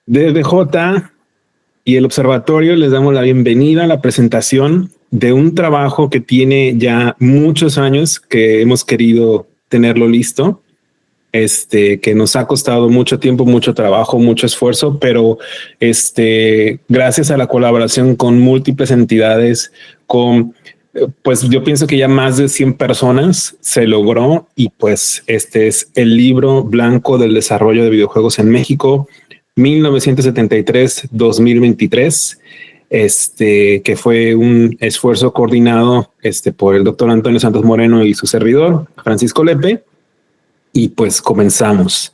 Desde J y el observatorio les damos la bienvenida a la presentación de un trabajo que tiene ya muchos años que hemos querido tenerlo listo, que nos ha costado mucho tiempo, mucho trabajo, mucho esfuerzo, pero gracias a la colaboración con múltiples entidades, pues yo pienso que ya más de 100 personas se logró, y pues este es el libro blanco del desarrollo de videojuegos en México 1973-2023, que fue un esfuerzo coordinado por el doctor Antonio Santos Moreno y su servidor, Francisco Lepe. Y pues comenzamos.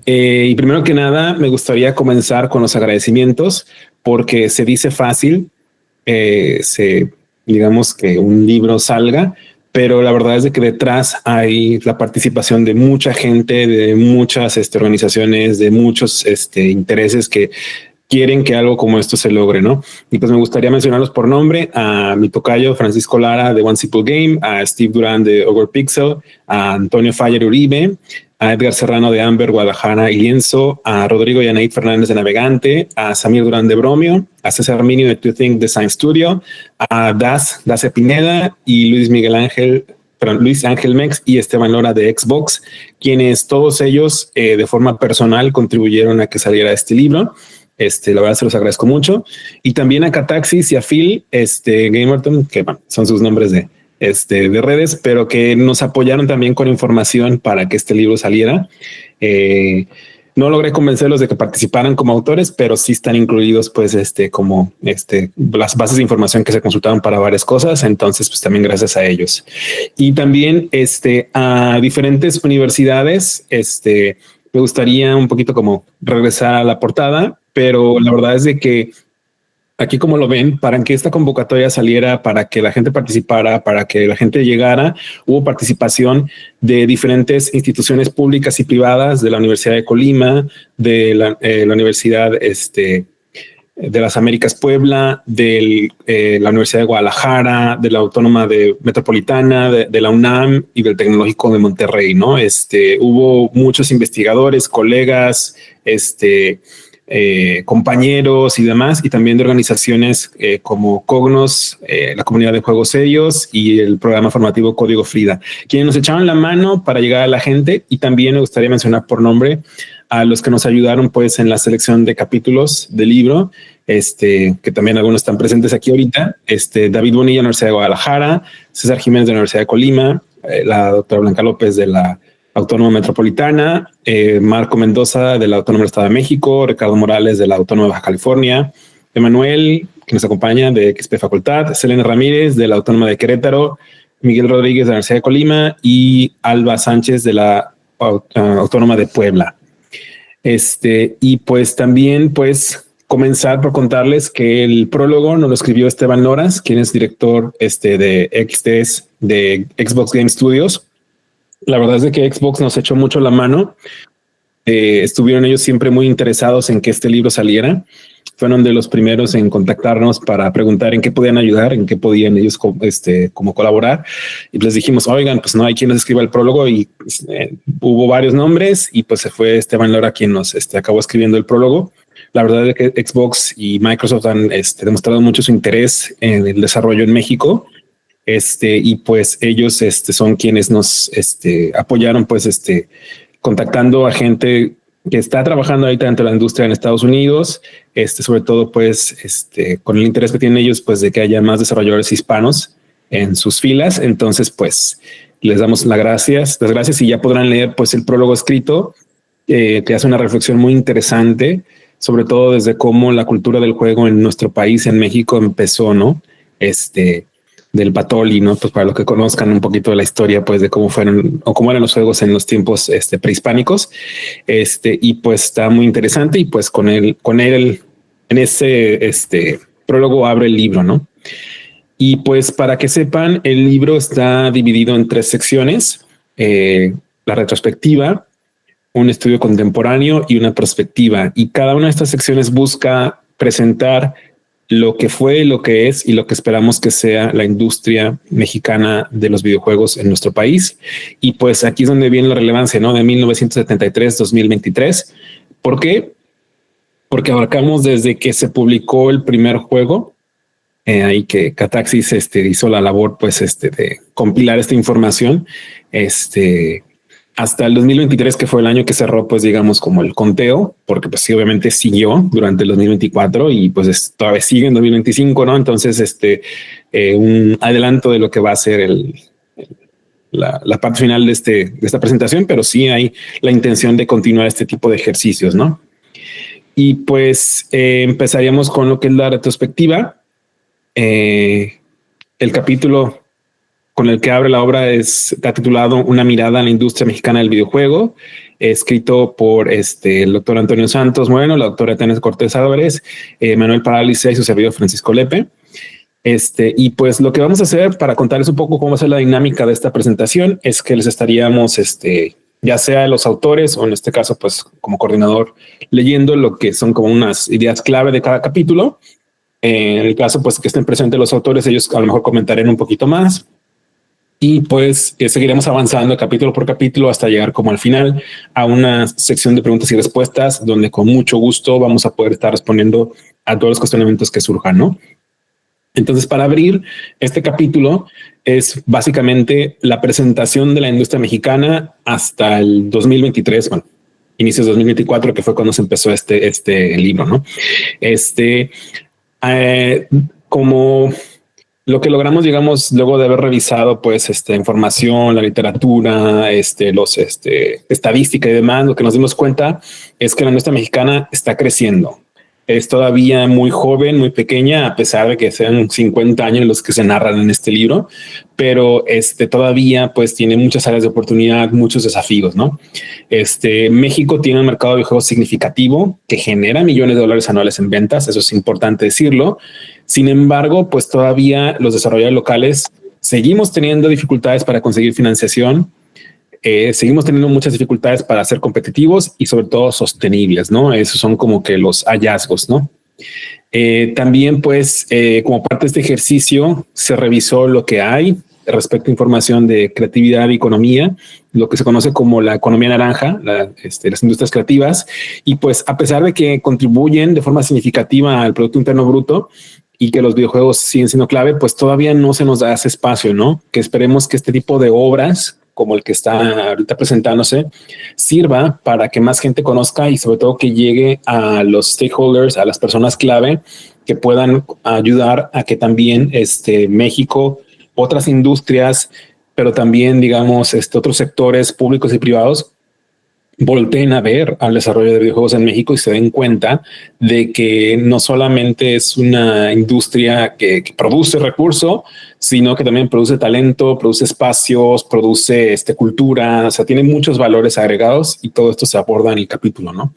Y primero que nada, me gustaría comenzar con los agradecimientos, porque se dice fácil, digamos que un libro salga, pero la verdad es de que detrás hay la participación de mucha gente, de muchas organizaciones, de muchos intereses que quieren que algo como esto se logre, ¿no? Y pues me gustaría mencionarlos por nombre: a mi tocayo Francisco Lara de One Simple Game, a Steve Durán de Over Pixel, a Antonio Faller Uribe, a Edgar Serrano de Amber, Guadalajara y Lienzo, a Rodrigo y Anaid Fernández de Navegante, a Samir Durán de Bromio, a César Minio de To Think Design Studio, a Dace Pineda y Luis Ángel Mex y Esteban Lora de Xbox, quienes todos ellos de forma personal contribuyeron a que saliera este libro. La verdad se los agradezco mucho. Y también a Cataxis y a Phil Gamerton, que bueno, son sus nombres de redes, pero que nos apoyaron también con información para que este libro saliera. No logré convencerlos de que participaran como autores, pero sí están incluidos pues como las bases de información que se consultaron para varias cosas. Entonces pues también gracias a ellos. Y también a diferentes universidades. Me gustaría un poquito como regresar a la portada, pero la verdad es de que aquí, como lo ven, para que esta convocatoria saliera, para que la gente participara, para que la gente llegara, hubo participación de diferentes instituciones públicas y privadas, de la Universidad de Colima, de la Universidad de las Américas Puebla, de la Universidad de Guadalajara, de la Autónoma de Metropolitana, de la UNAM y del Tecnológico de Monterrey, ¿no? Hubo muchos investigadores, colegas, compañeros y demás, y también de organizaciones como Cognos, la comunidad de juegos serios y el programa formativo Código Frida, quienes nos echaron la mano para llegar a la gente. Y también me gustaría mencionar por nombre a los que nos ayudaron pues en la selección de capítulos del libro, que también algunos están presentes aquí ahorita: David Bonilla de la Universidad de Guadalajara, César Jiménez de la Universidad de Colima, la doctora Blanca López de la Autónoma Metropolitana, Marco Mendoza de la Autónoma del Estado de México, Ricardo Morales de la Autónoma de Baja California, Emanuel, que nos acompaña de XP Facultad, Selena Ramírez de la Autónoma de Querétaro, Miguel Rodríguez de la Universidad de Colima y Alba Sánchez de la Autónoma de Puebla. Y pues también pues comenzar por contarles que el prólogo nos lo escribió Esteban Loras, quien es director de XTS de Xbox Game Studios. La verdad es de que Xbox nos echó mucho la mano. Estuvieron ellos siempre muy interesados en que este libro saliera. Fueron de los primeros en contactarnos para preguntar en qué podían ayudar, en qué podían ellos como colaborar. Y les dijimos, oigan, pues no hay quien nos escriba el prólogo, y hubo varios nombres, y pues se fue Esteban Lora quien nos acabó escribiendo el prólogo. La verdad es que Xbox y Microsoft han demostrado mucho su interés en el desarrollo en México. Y pues ellos son quienes nos apoyaron pues contactando a gente que está trabajando ahorita dentro de la industria en Estados Unidos, sobre todo pues con el interés que tienen ellos pues de que haya más desarrolladores hispanos en sus filas. Entonces pues les damos las gracias, y ya podrán leer pues el prólogo escrito, que hace una reflexión muy interesante, sobre todo desde cómo la cultura del juego en nuestro país, en México, empezó, ¿no? Del Patoli, ¿no? Pues para los que conozcan un poquito de la historia, pues de cómo fueron o cómo eran los juegos en los tiempos prehispánicos. Y pues está muy interesante, y pues con él en ese prólogo abre el libro, ¿no? Y pues para que sepan, el libro está dividido en 3 secciones: la retrospectiva, un estudio contemporáneo y una perspectiva. Y cada una de estas secciones busca presentar lo que fue, lo que es y lo que esperamos que sea la industria mexicana de los videojuegos en nuestro país. Y pues aquí es donde viene la relevancia, ¿no? De 1973-2023. ¿Por qué? porque abarcamos desde que se publicó el primer juego, ahí que Cataxis hizo la labor pues de compilar esta información, hasta el 2023, que fue el año que cerró pues digamos como el conteo, porque pues sí, obviamente siguió durante el 2024 y pues todavía sigue en 2025, ¿no? Entonces un adelanto de lo que va a ser la parte final de esta presentación, pero sí hay la intención de continuar este tipo de ejercicios, ¿no? Y pues empezaríamos con lo que es la retrospectiva. El capítulo con el que abre la obra está titulado Una mirada a la industria mexicana del videojuego, escrito por el doctor Antonio Santos Moreno, la doctora Tania Cortés Álvarez, Manuel Parálice y su servidor Francisco Lepe. Y pues lo que vamos a hacer para contarles un poco cómo va a ser la dinámica de esta presentación es que les estaríamos, ya sea los autores o en este caso, pues como coordinador, leyendo lo que son como unas ideas clave de cada capítulo. En el caso, pues que estén presentes los autores, ellos a lo mejor comentarán un poquito más y pues seguiremos avanzando capítulo por capítulo hasta llegar como al final a una sección de preguntas y respuestas donde con mucho gusto vamos a poder estar respondiendo a todos los cuestionamientos que surjan, ¿no? Entonces, para abrir este capítulo es básicamente la presentación de la industria mexicana hasta el 2023, bueno, inicios de 2024, que fue cuando se empezó este libro, ¿no? Como lo que logramos, digamos, luego de haber revisado, pues, esta información, la literatura, estadística y demás, lo que nos dimos cuenta es que la industria mexicana está creciendo. Es todavía muy joven, muy pequeña, a pesar de que sean 50 años los que se narran en este libro, pero todavía pues tiene muchas áreas de oportunidad, muchos desafíos, ¿no? México tiene un mercado de videojuegos significativo que genera millones de dólares anuales en ventas, eso es importante decirlo. Sin embargo, pues todavía los desarrolladores locales seguimos teniendo dificultades para conseguir financiación. Seguimos teniendo muchas dificultades para ser competitivos y sobre todo sostenibles, ¿no? Esos son como que los hallazgos, ¿no? También, pues, como parte de este ejercicio, se revisó lo que hay respecto a información de creatividad y economía, lo que se conoce como la economía naranja, las industrias creativas, y pues a pesar de que contribuyen de forma significativa al Producto Interno Bruto y que los videojuegos siguen siendo clave, pues todavía no se nos da ese espacio, ¿no? Que esperemos que este tipo de obras como el que está ahorita presentándose, sirva para que más gente conozca y sobre todo que llegue a los stakeholders, a las personas clave que puedan ayudar a que también México, otras industrias, pero también, digamos, otros sectores públicos y privados volteen a ver al desarrollo de videojuegos en México y se den cuenta de que no solamente es una industria que produce recursos, sino que también produce talento, produce espacios, produce cultura, o sea, tiene muchos valores agregados y todo esto se aborda en el capítulo, ¿no?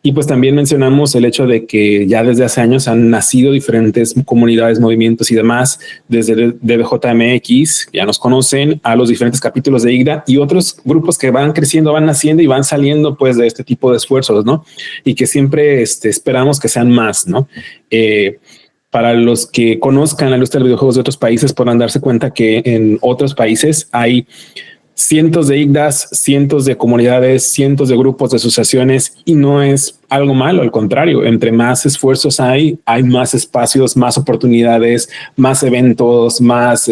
Y pues también mencionamos el hecho de que ya desde hace años han nacido diferentes comunidades, movimientos y demás, desde DBJMX, ya nos conocen, a los diferentes capítulos de IGDA y otros grupos que van creciendo, van naciendo y van saliendo pues de este tipo de esfuerzos, ¿no? Y que siempre esperamos que sean más, ¿no? Para los que conozcan la industria de videojuegos de otros países podrán darse cuenta que en otros países hay cientos de IGDAs, cientos de comunidades, cientos de grupos, de asociaciones y no es algo malo, al contrario, entre más esfuerzos hay más espacios, más oportunidades, más eventos, más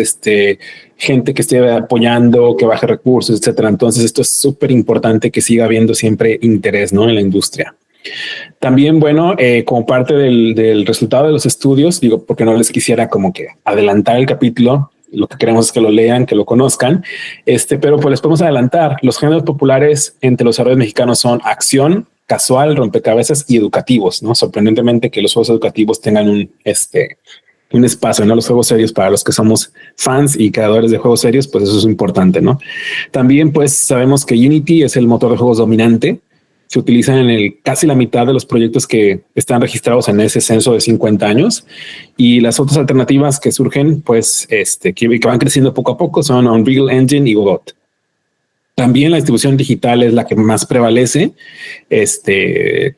gente que esté apoyando, que baje recursos, etcétera. Entonces esto es súper importante que siga habiendo siempre interés, ¿no? En la industria. También, bueno, como parte del resultado de los estudios, digo, porque no les quisiera como que adelantar el capítulo, lo que queremos es que lo lean, que lo conozcan, pero pues les podemos adelantar. Los géneros populares entre los desarrolladores mexicanos son acción, casual, rompecabezas y educativos, ¿no? Sorprendentemente que los juegos educativos tengan un espacio, ¿no? Los juegos serios para los que somos fans y creadores de juegos serios, pues eso es importante, ¿no? También, pues sabemos que Unity es el motor de juegos dominante. Se utilizan en casi la mitad de los proyectos que están registrados en ese censo de 50 años y las otras alternativas que surgen, pues, que van creciendo poco a poco son Unreal Engine y Godot. También la distribución digital es la que más prevalece,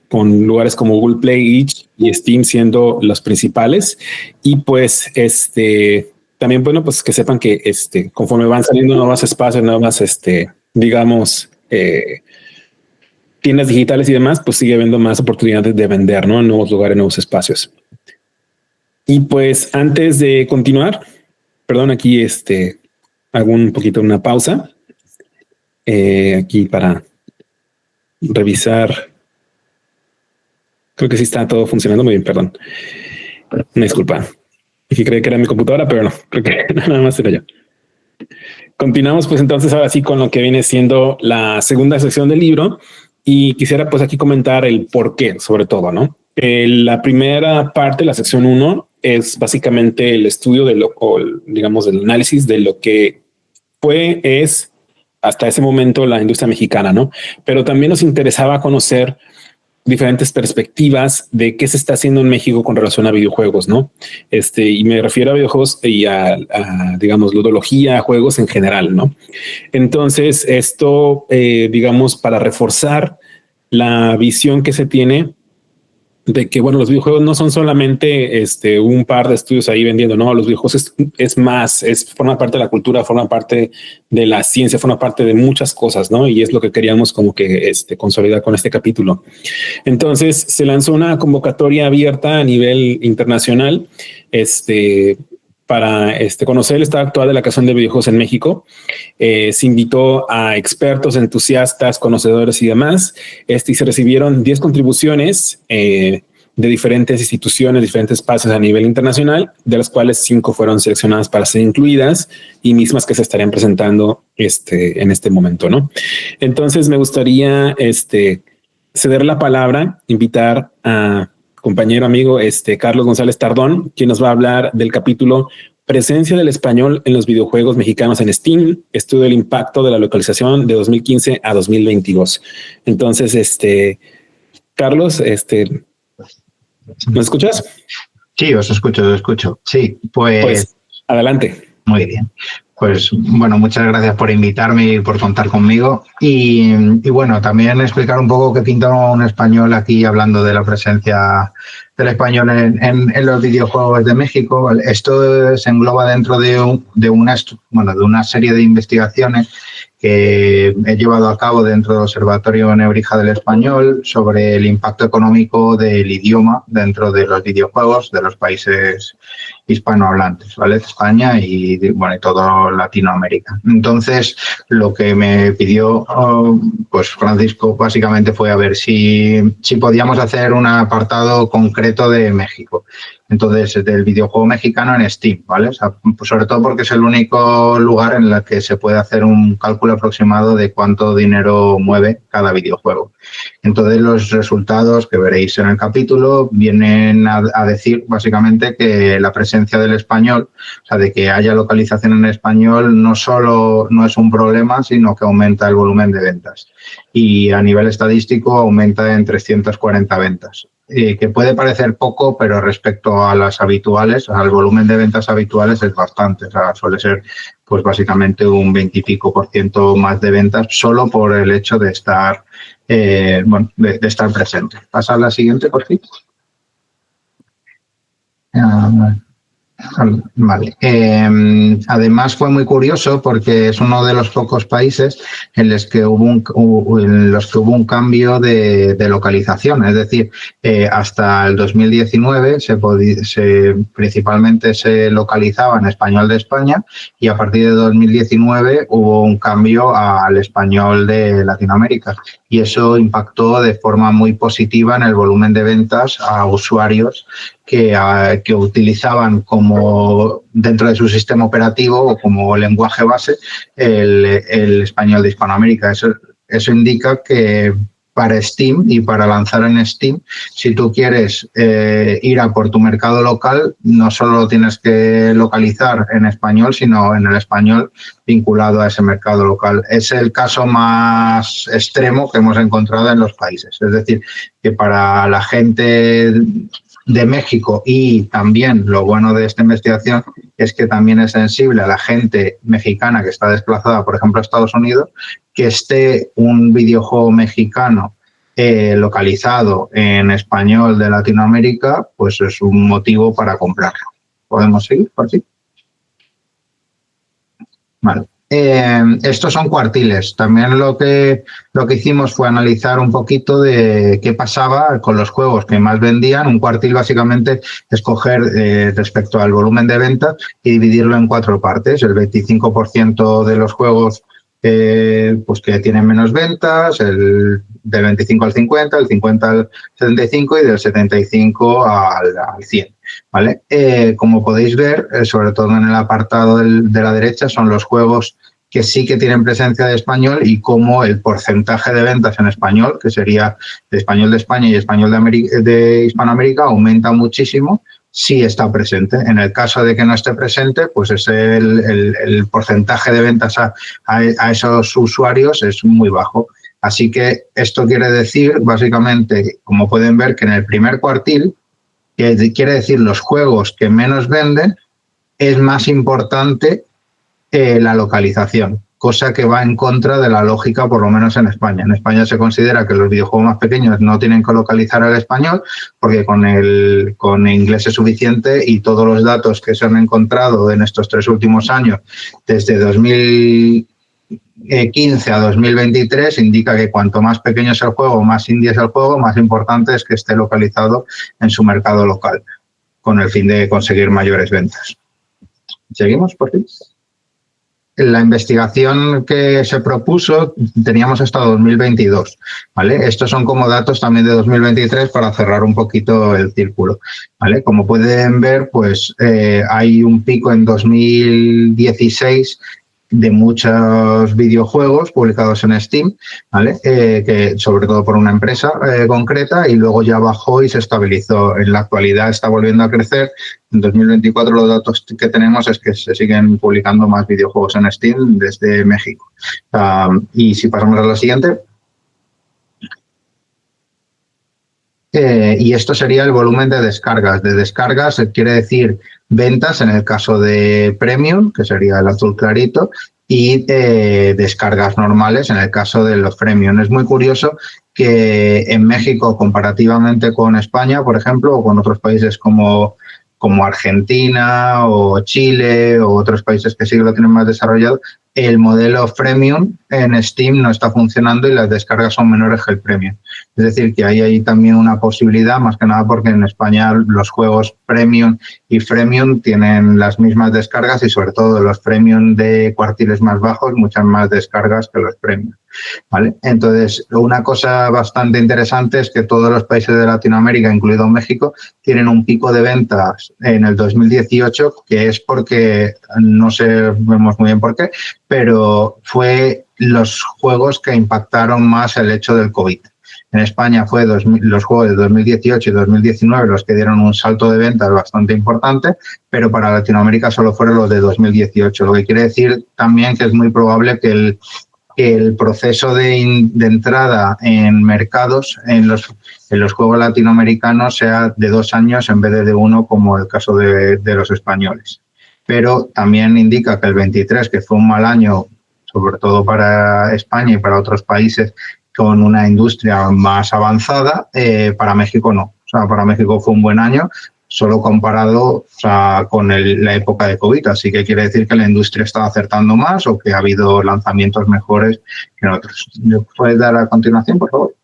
con lugares como Google Play, Itch y Steam siendo los principales. Y pues, también, bueno, pues que sepan que conforme van saliendo nuevos espacios, nuevas, digamos, tiendas digitales y demás, pues sigue habiendo más oportunidades de vender, ¿no? En nuevos lugares, nuevos espacios. Y pues antes de continuar, perdón, aquí hago un poquito una pausa aquí para revisar. Creo que sí está todo funcionando muy bien, perdón. Una disculpa. Y creí que era mi computadora, pero no, creo que nada más era yo. Continuamos pues entonces ahora sí con lo que viene siendo la segunda sección del libro y quisiera pues aquí comentar el por qué, sobre todo, ¿no? La primera parte, la sección 1, es básicamente el estudio de digamos, el análisis de lo que es hasta ese momento la industria mexicana, ¿no? Pero también nos interesaba conocer diferentes perspectivas de qué se está haciendo en México con relación a videojuegos, ¿no? Y me refiero a videojuegos y digamos, ludología, juegos en general, ¿no? Entonces, esto, digamos, para reforzar la visión que se tiene de que, bueno, los videojuegos no son solamente un par de estudios ahí vendiendo, no, los videojuegos es más, forma parte de la cultura, forma parte de la ciencia, forma parte de muchas cosas, ¿no? Y es lo que queríamos como que consolidar con este capítulo. Entonces se lanzó una convocatoria abierta a nivel internacional, para conocer el estado actual de la creación de videojuegos en México. Se invitó a expertos, entusiastas, conocedores y demás. Y se recibieron 10 contribuciones de diferentes instituciones, diferentes espacios a nivel internacional, de las cuales 5 fueron seleccionadas para ser incluidas y mismas que se estarían presentando en este momento, ¿no? Entonces me gustaría ceder la palabra, invitar a compañero amigo Carlos González Tardón, quien nos va a hablar del capítulo Presencia del español en los videojuegos mexicanos en Steam, estudio del impacto de la localización de 2015 a 2022. Entonces, Carlos, ¿nos escuchas? Sí, os escucho. Sí, pues adelante. Muy bien. Pues bueno, muchas gracias por invitarme y por contar conmigo. Y bueno, también explicar un poco qué pinta un español aquí hablando de la presencia del español en los videojuegos de México. Esto se engloba dentro de una serie de investigaciones que he llevado a cabo dentro del Observatorio Nebrija del Español sobre el impacto económico del idioma dentro de los videojuegos de los países hispanohablantes, ¿vale? España y toda Latinoamérica. Entonces, lo que me pidió pues Francisco básicamente fue a ver si podíamos hacer un apartado concreto de México. Entonces, del videojuego mexicano en Steam, ¿vale? O sea, pues sobre todo porque es el único lugar en el que se puede hacer un cálculo aproximado de cuánto dinero mueve cada videojuego. Entonces, los resultados que veréis en el capítulo vienen a decir básicamente que la presencia del español, o sea, de que haya localización en español, no solo no es un problema, sino que aumenta el volumen de ventas. Y a nivel estadístico aumenta en 340 ventas. Que puede parecer poco, pero respecto a las habituales, al volumen de ventas habituales es bastante. O sea, suele ser pues básicamente un 20 y pico % más de ventas solo por el hecho de estar, de estar presente. Pasa a la siguiente, por fin. Vale. Además fue muy curioso porque es uno de los pocos países en los que hubo un cambio de localización. Es decir, hasta el 2019 principalmente se localizaba en español de España y a partir de 2019 hubo un cambio al español de Latinoamérica. Y eso impactó de forma muy positiva en el volumen de ventas a usuarios que utilizaban como dentro de su sistema operativo o como lenguaje base el español de Hispanoamérica. Eso indica que para Steam y para lanzar en Steam, si tú quieres ir a por tu mercado local, no solo lo tienes que localizar en español, sino en el español vinculado a ese mercado local. Es el caso más extremo que hemos encontrado en los países. Es decir, que para la gente de México, y también lo bueno de esta investigación es que también es sensible a la gente mexicana que está desplazada, por ejemplo, a Estados Unidos, que esté un videojuego mexicano localizado en español de Latinoamérica, pues es un motivo para comprarlo. ¿Podemos seguir por aquí? Vale. Estos son cuartiles. También lo que hicimos fue analizar un poquito de qué pasaba con los juegos que más vendían. Un cuartil básicamente es coger respecto al volumen de ventas y dividirlo en 4 partes. El 25% de los juegos pues que tienen menos ventas, el del 25 al 50, el 50 al 75 y del 75 al 100. ¿Vale? Como podéis ver, sobre todo en el apartado de la derecha, son los juegos que sí que tienen presencia de español y cómo el porcentaje de ventas en español, que sería de español de España y español de Hispanoamérica, aumenta muchísimo si está presente. En el caso de que no esté presente, pues es el porcentaje de ventas a esos usuarios es muy bajo. Así que esto quiere decir, básicamente, como pueden ver, que en el primer cuartil, que quiere decir los juegos que menos venden, es más importante la localización, cosa que va en contra de la lógica, por lo menos en España. En España se considera que los videojuegos más pequeños no tienen que localizar al español porque con inglés es suficiente, y todos los datos que se han encontrado en estos 3 últimos años, desde 2015 a 2023, indica que cuanto más pequeño es el juego, más indie es el juego, más importante es que esté localizado en su mercado local, con el fin de conseguir mayores ventas. ¿Seguimos, por fin? La investigación que se propuso teníamos hasta 2022, ¿vale? Estos son como datos también de 2023 para cerrar un poquito el círculo, ¿vale? Como pueden ver, pues hay un pico en 2016 de muchos videojuegos publicados en Steam, ¿vale? Que sobre todo por una empresa concreta, y luego ya bajó y se estabilizó. En la actualidad está volviendo a crecer. En 2024 los datos que tenemos es que se siguen publicando más videojuegos en Steam desde México. Y si pasamos a la siguiente. Y esto sería el volumen de descargas. De descargas quiere decir ventas en el caso de Premium, que sería el azul clarito, y descargas normales en el caso de los Premium. Es muy curioso que en México, comparativamente con España, por ejemplo, o con otros países como Argentina o Chile o otros países que sí que lo tienen más desarrollado, el modelo freemium en Steam no está funcionando y las descargas son menores que el premium. Es decir, que hay también una posibilidad, más que nada porque en España los juegos premium y freemium tienen las mismas descargas, y sobre todo los premium de cuartiles más bajos, muchas más descargas que los premium. ¿Vale? Entonces, una cosa bastante interesante es que todos los países de Latinoamérica, incluido México, tienen un pico de ventas en el 2018, que es porque, no sabemos muy bien por qué, pero fue los juegos que impactaron más el hecho del COVID. En España fue los juegos de 2018 y 2019 los que dieron un salto de ventas bastante importante, pero para Latinoamérica solo fueron los de 2018, lo que quiere decir también que es muy probable que el proceso de entrada en mercados en los juegos latinoamericanos sea de 2 años en vez de 1, como el caso de los españoles. Pero también indica que el 23, que fue un mal año, sobre todo para España y para otros países con una industria más avanzada, para México no. O sea, para México fue un buen año, solo comparado con la época de COVID. Así que quiere decir que la industria está acertando más o que ha habido lanzamientos mejores que en otros. ¿Me puedes dar a continuación, por favor?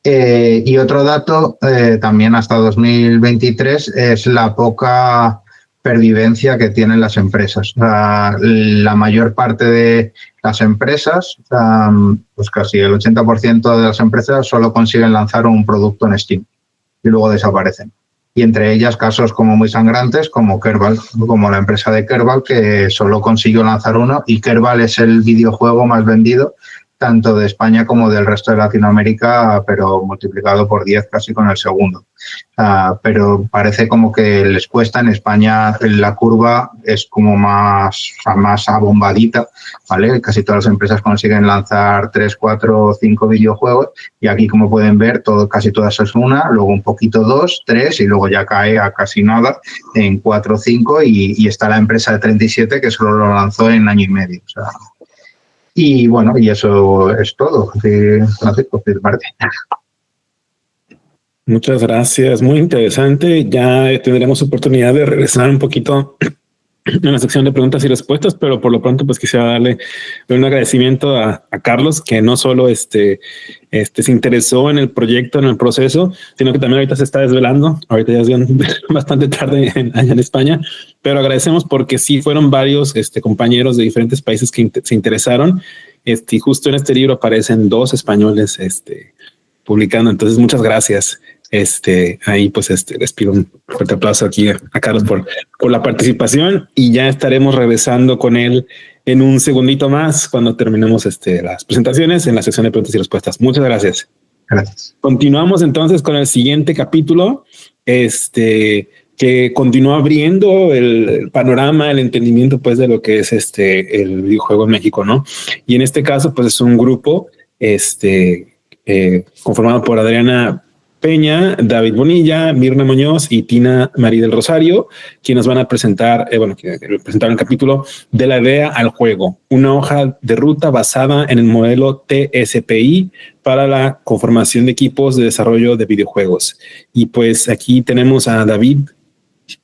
Y otro dato, también hasta 2023, es la poca pervivencia que tienen las empresas. La mayor parte de las empresas, pues casi el 80% de las empresas solo consiguen lanzar un producto en Steam y luego desaparecen. Y entre ellas casos como muy sangrantes, como Kerbal, como la empresa de Kerbal, que solo consiguió lanzar uno, y Kerbal es el videojuego más vendido tanto de España como del resto de Latinoamérica, pero multiplicado por 10 casi con el segundo. Pero parece como que les cuesta. En España la curva es como más abombadita, ¿vale? Casi todas las empresas consiguen lanzar 3, 4, 5 videojuegos, y aquí, como pueden ver, casi todas es una, luego un poquito 2, 3, y luego ya cae a casi nada en 4 o 5, y está la empresa de 37 que solo lo lanzó en año y medio. O sea, y bueno, y eso es todo. Francisco, ¿qué te parece? Muchas gracias, muy interesante. Ya tendremos oportunidad de regresar un poquito en la sección de preguntas y respuestas, pero por lo pronto pues quisiera darle un agradecimiento a Carlos, que no solo se interesó en el proyecto, en el proceso, sino que también ahorita se está desvelando. Ahorita ya es bastante tarde allá en España, pero agradecemos porque sí fueron varios compañeros de diferentes países que se interesaron. Y justo en este libro aparecen 2 españoles publicando. Entonces, muchas gracias. Ahí pues les pido un fuerte aplauso aquí a Carlos por la participación, y ya estaremos regresando con él en un segundito más cuando terminemos las presentaciones en la sección de preguntas y respuestas. Muchas gracias. Gracias. Continuamos entonces con el siguiente capítulo, que continúa abriendo el panorama, el entendimiento pues de lo que es el videojuego en México, ¿no? Y en este caso pues es un grupo conformado por Adriana Peña, David Bonilla, Mirna Muñoz y Tina María del Rosario, quienes van a presentar, que presentaron el capítulo de la idea al juego, una hoja de ruta basada en el modelo TSPI para la conformación de equipos de desarrollo de videojuegos. Y pues aquí tenemos a David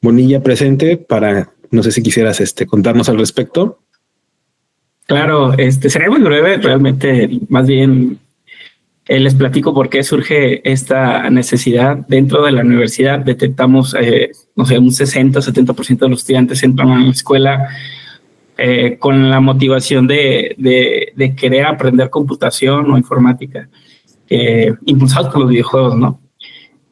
Bonilla presente para, no sé si quisieras contarnos al respecto. Claro, seré muy breve, realmente, más bien les platico por qué surge esta necesidad. Dentro de la universidad detectamos, un 60-70% de los estudiantes entran a la escuela con la motivación de querer aprender computación o informática, impulsados por los videojuegos, ¿no?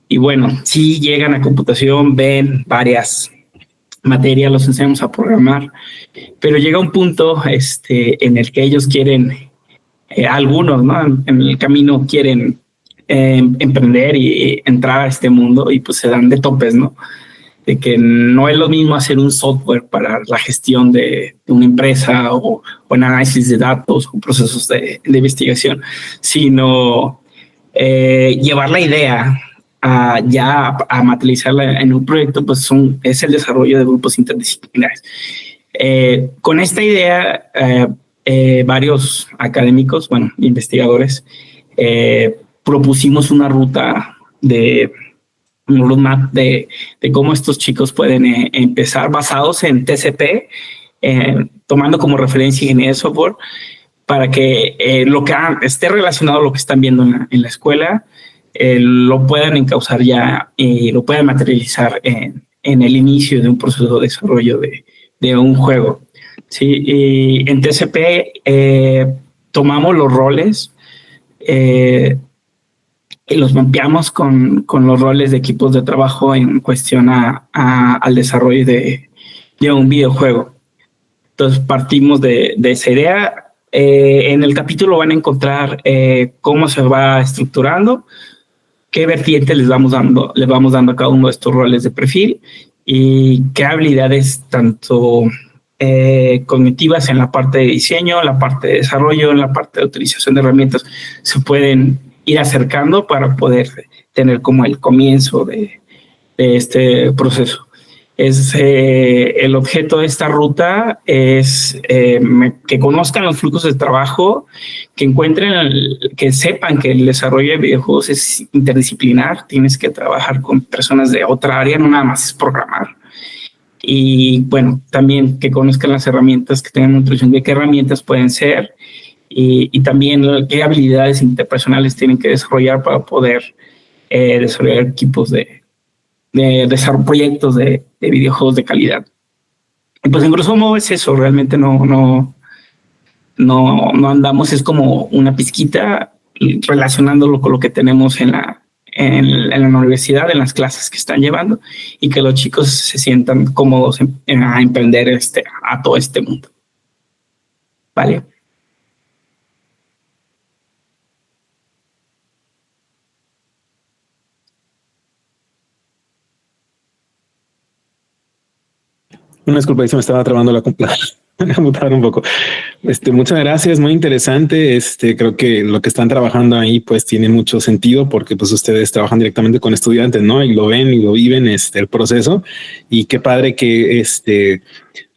Y bueno, sí llegan a computación, ven varias materias, los enseñamos a programar, pero llega un punto en el que ellos quieren... algunos, ¿no? En el camino quieren emprender y entrar a este mundo, y pues se dan de topes, ¿no? De que no es lo mismo hacer un software para la gestión de una empresa o análisis de datos o procesos de investigación, sino llevar la idea a materializarla en un proyecto, pues es el desarrollo de grupos interdisciplinares. Con esta idea, varios académicos, investigadores, propusimos una ruta un roadmap de cómo estos chicos pueden empezar, basados en TCP, tomando como referencia ingeniería de software, para que lo que esté relacionado a lo que están viendo en la escuela, lo puedan encauzar ya y lo puedan materializar en el inicio de un proceso de desarrollo de un juego. Sí, y en TCP tomamos los roles y los mapeamos con los roles de equipos de trabajo en cuestión al desarrollo de un videojuego. Entonces partimos de esa idea. En el capítulo van a encontrar cómo se va estructurando, qué vertiente les vamos dando a cada uno de estos roles de perfil y qué habilidades tanto cognitivas en la parte de diseño, en la parte de desarrollo, en la parte de utilización de herramientas se pueden ir acercando para poder tener como el comienzo de este proceso. El objeto de esta ruta es que conozcan los flujos de trabajo, que que sepan que el desarrollo de videojuegos es interdisciplinar, tienes que trabajar con personas de otra área, no nada más es programar. Y bueno, también que conozcan las herramientas, que tengan introducción de qué herramientas pueden ser y también qué habilidades interpersonales tienen que desarrollar para poder desarrollar equipos de desarrollar proyectos de videojuegos de calidad. Y pues en grosso modo es eso, realmente no andamos, es como una pizquita relacionándolo con lo que tenemos en la universidad, en las clases que están llevando, y que los chicos se sientan cómodos a emprender a todo este mundo. ¿Vale? Una disculpa, ahí se me estaba trabando la computadora un poco. Muchas gracias, muy interesante. Creo que lo que están trabajando ahí pues tiene mucho sentido porque pues ustedes trabajan directamente con estudiantes, ¿no? Y lo ven y lo viven el proceso, y qué padre que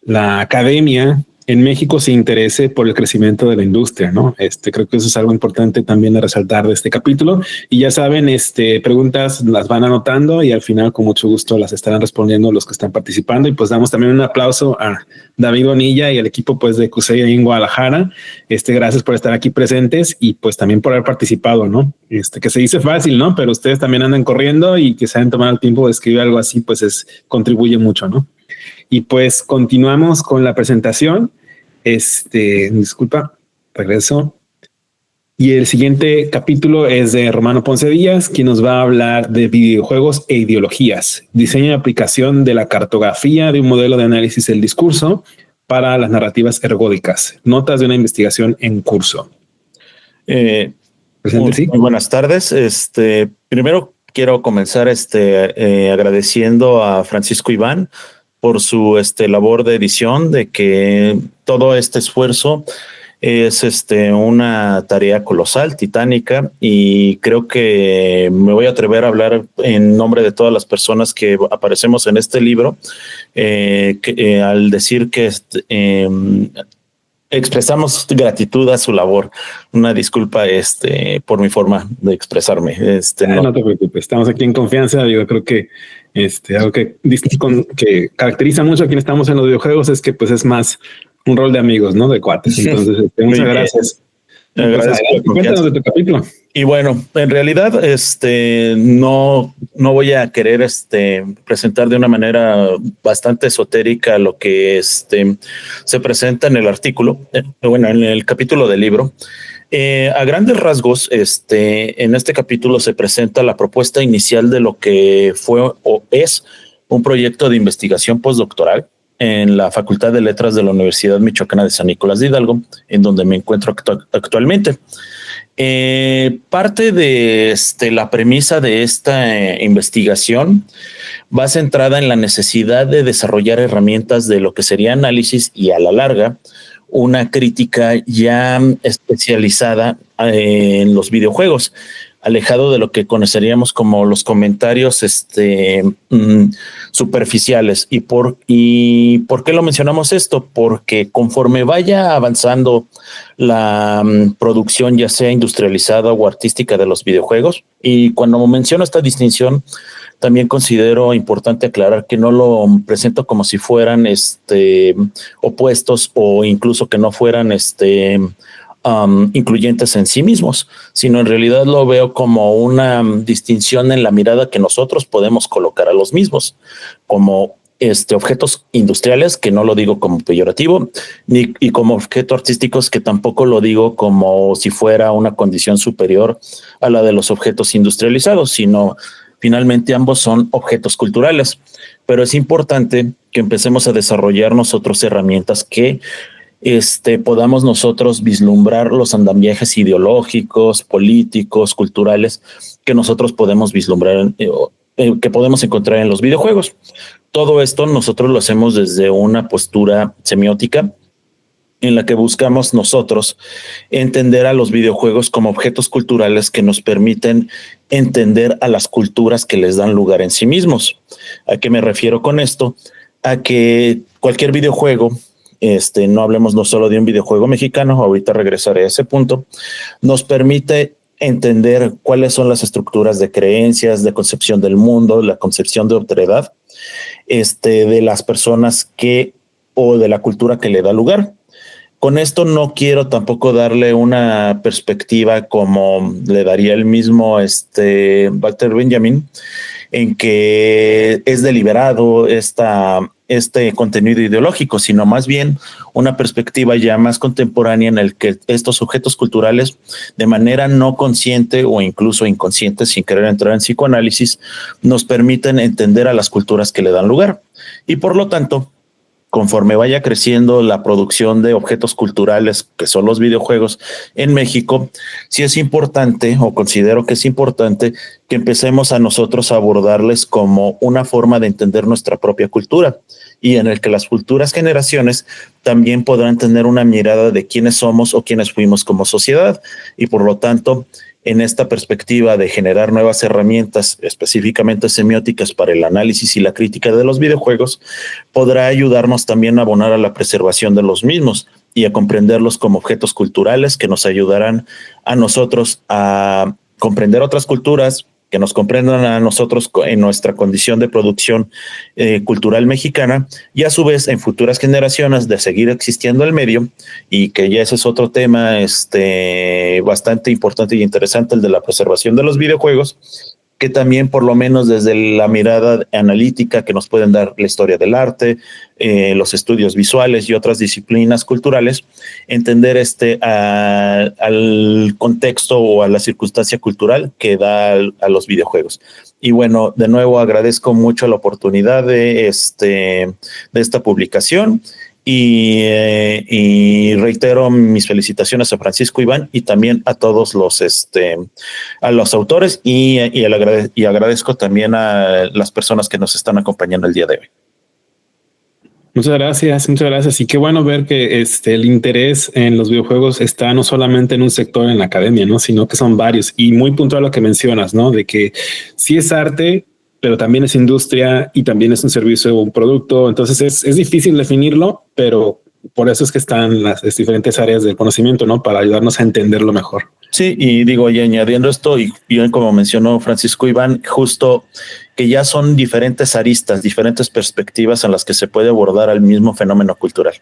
la academia en México se interese por el crecimiento de la industria, ¿no? Creo que eso es algo importante también de resaltar de este capítulo. Y ya saben, preguntas las van anotando y al final con mucho gusto las estarán respondiendo los que están participando. Y pues damos también un aplauso a David Bonilla y al equipo pues de CUSEI ahí en Guadalajara. Gracias por estar aquí presentes y pues también por haber participado, ¿no? Que se dice fácil, ¿no? Pero ustedes también andan corriendo y que se han tomado el tiempo de escribir algo así, pues contribuye mucho, ¿no? Y pues continuamos con la presentación. Disculpa, regreso. Y el siguiente capítulo es de Romano Ponce Díaz, quien nos va a hablar de videojuegos e ideologías, diseño y aplicación de la cartografía de un modelo de análisis del discurso para las narrativas ergódicas, notas de una investigación en curso. Muy buenas tardes. Primero quiero comenzar agradeciendo a Francisco Iván por su labor de edición, de que todo este esfuerzo es una tarea colosal, titánica, y creo que me voy a atrever a hablar en nombre de todas las personas que aparecemos en este libro, al decir que expresamos gratitud a su labor. Una disculpa por mi forma de expresarme. No te preocupes, estamos aquí en confianza. Yo creo que algo que caracteriza mucho a quien estamos en los videojuegos es que pues es más un rol de amigos, ¿no? De cuates. Entonces, muchas gracias. Cuéntanos de tu capítulo. Y bueno, en realidad, no voy a querer presentar de una manera bastante esotérica lo que se presenta en el artículo, en el capítulo del libro. A grandes rasgos, en este capítulo se presenta la propuesta inicial de lo que fue o es un proyecto de investigación postdoctoral en la Facultad de Letras de la Universidad Michoacana de San Nicolás de Hidalgo, en donde me encuentro actualmente. Parte de la premisa de esta investigación va centrada en la necesidad de desarrollar herramientas de lo que sería análisis y a la larga una crítica ya especializada en los videojuegos, alejado de lo que conoceríamos como los comentarios superficiales. ¿Y por qué lo mencionamos esto? Porque conforme vaya avanzando la producción, ya sea industrializada o artística de los videojuegos, y cuando menciono esta distinción, también considero importante aclarar que no lo presento como si fueran opuestos o incluso que no fueran incluyentes en sí mismos, sino en realidad lo veo como una distinción en la mirada que nosotros podemos colocar a los mismos, como objetos industriales, que no lo digo como peyorativo, y como objetos artísticos, que tampoco lo digo como si fuera una condición superior a la de los objetos industrializados, sino finalmente ambos son objetos culturales. Pero es importante que empecemos a desarrollar nosotros herramientas que podamos nosotros vislumbrar los andamiajes ideológicos, políticos, culturales que nosotros podemos vislumbrar, que podemos encontrar en los videojuegos. Todo esto nosotros lo hacemos desde una postura semiótica, en la que buscamos nosotros entender a los videojuegos como objetos culturales que nos permiten entender a las culturas que les dan lugar en sí mismos. ¿A qué me refiero con esto? A que cualquier videojuego, no hablemos no solo de un videojuego mexicano, ahorita regresaré a ese punto, nos permite entender cuáles son las estructuras de creencias, de concepción del mundo, la concepción de otredad, de las personas o de la cultura que le da lugar. Con esto no quiero tampoco darle una perspectiva como le daría el mismo Walter Benjamin, en que es deliberado este contenido ideológico, sino más bien una perspectiva ya más contemporánea en el que estos objetos culturales, de manera no consciente o incluso inconsciente, sin querer entrar en psicoanálisis, nos permiten entender a las culturas que le dan lugar. Y por lo tanto, conforme vaya creciendo la producción de objetos culturales, que son los videojuegos en México, sí es importante, o considero que es importante, que empecemos a nosotros a abordarles como una forma de entender nuestra propia cultura, y en el que las futuras generaciones también podrán tener una mirada de quiénes somos o quiénes fuimos como sociedad, y por lo tanto en esta perspectiva de generar nuevas herramientas, específicamente semióticas para el análisis y la crítica de los videojuegos, podrá ayudarnos también a abonar a la preservación de los mismos y a comprenderlos como objetos culturales que nos ayudarán a nosotros a comprender otras culturas, que nos comprendan a nosotros en nuestra condición de producción cultural mexicana, y a su vez en futuras generaciones de seguir existiendo el medio, y que ya ese es otro tema bastante importante y interesante, el de la preservación de los videojuegos, que también por lo menos desde la mirada analítica que nos pueden dar la historia del arte, los estudios visuales y otras disciplinas culturales, entender al contexto o a la circunstancia cultural que da a los videojuegos. Y bueno, de nuevo agradezco mucho la oportunidad de esta publicación. Y reitero mis felicitaciones a Francisco Iván y también a todos a los autores y agradezco también a las personas que nos están acompañando el día de hoy. Muchas gracias. Y qué bueno ver que el interés en los videojuegos está no solamente en un sector en la academia, ¿no? Sino que son varios, y muy puntual lo que mencionas, ¿no? De que sí es arte, pero también es industria y también es un servicio o un producto. Entonces es difícil definirlo, pero por eso es que están las diferentes áreas del conocimiento, ¿no? Para ayudarnos a entenderlo mejor. Sí, y digo, y añadiendo esto, y bien como mencionó Francisco Iván, justo que ya son diferentes aristas, diferentes perspectivas en las que se puede abordar al mismo fenómeno cultural.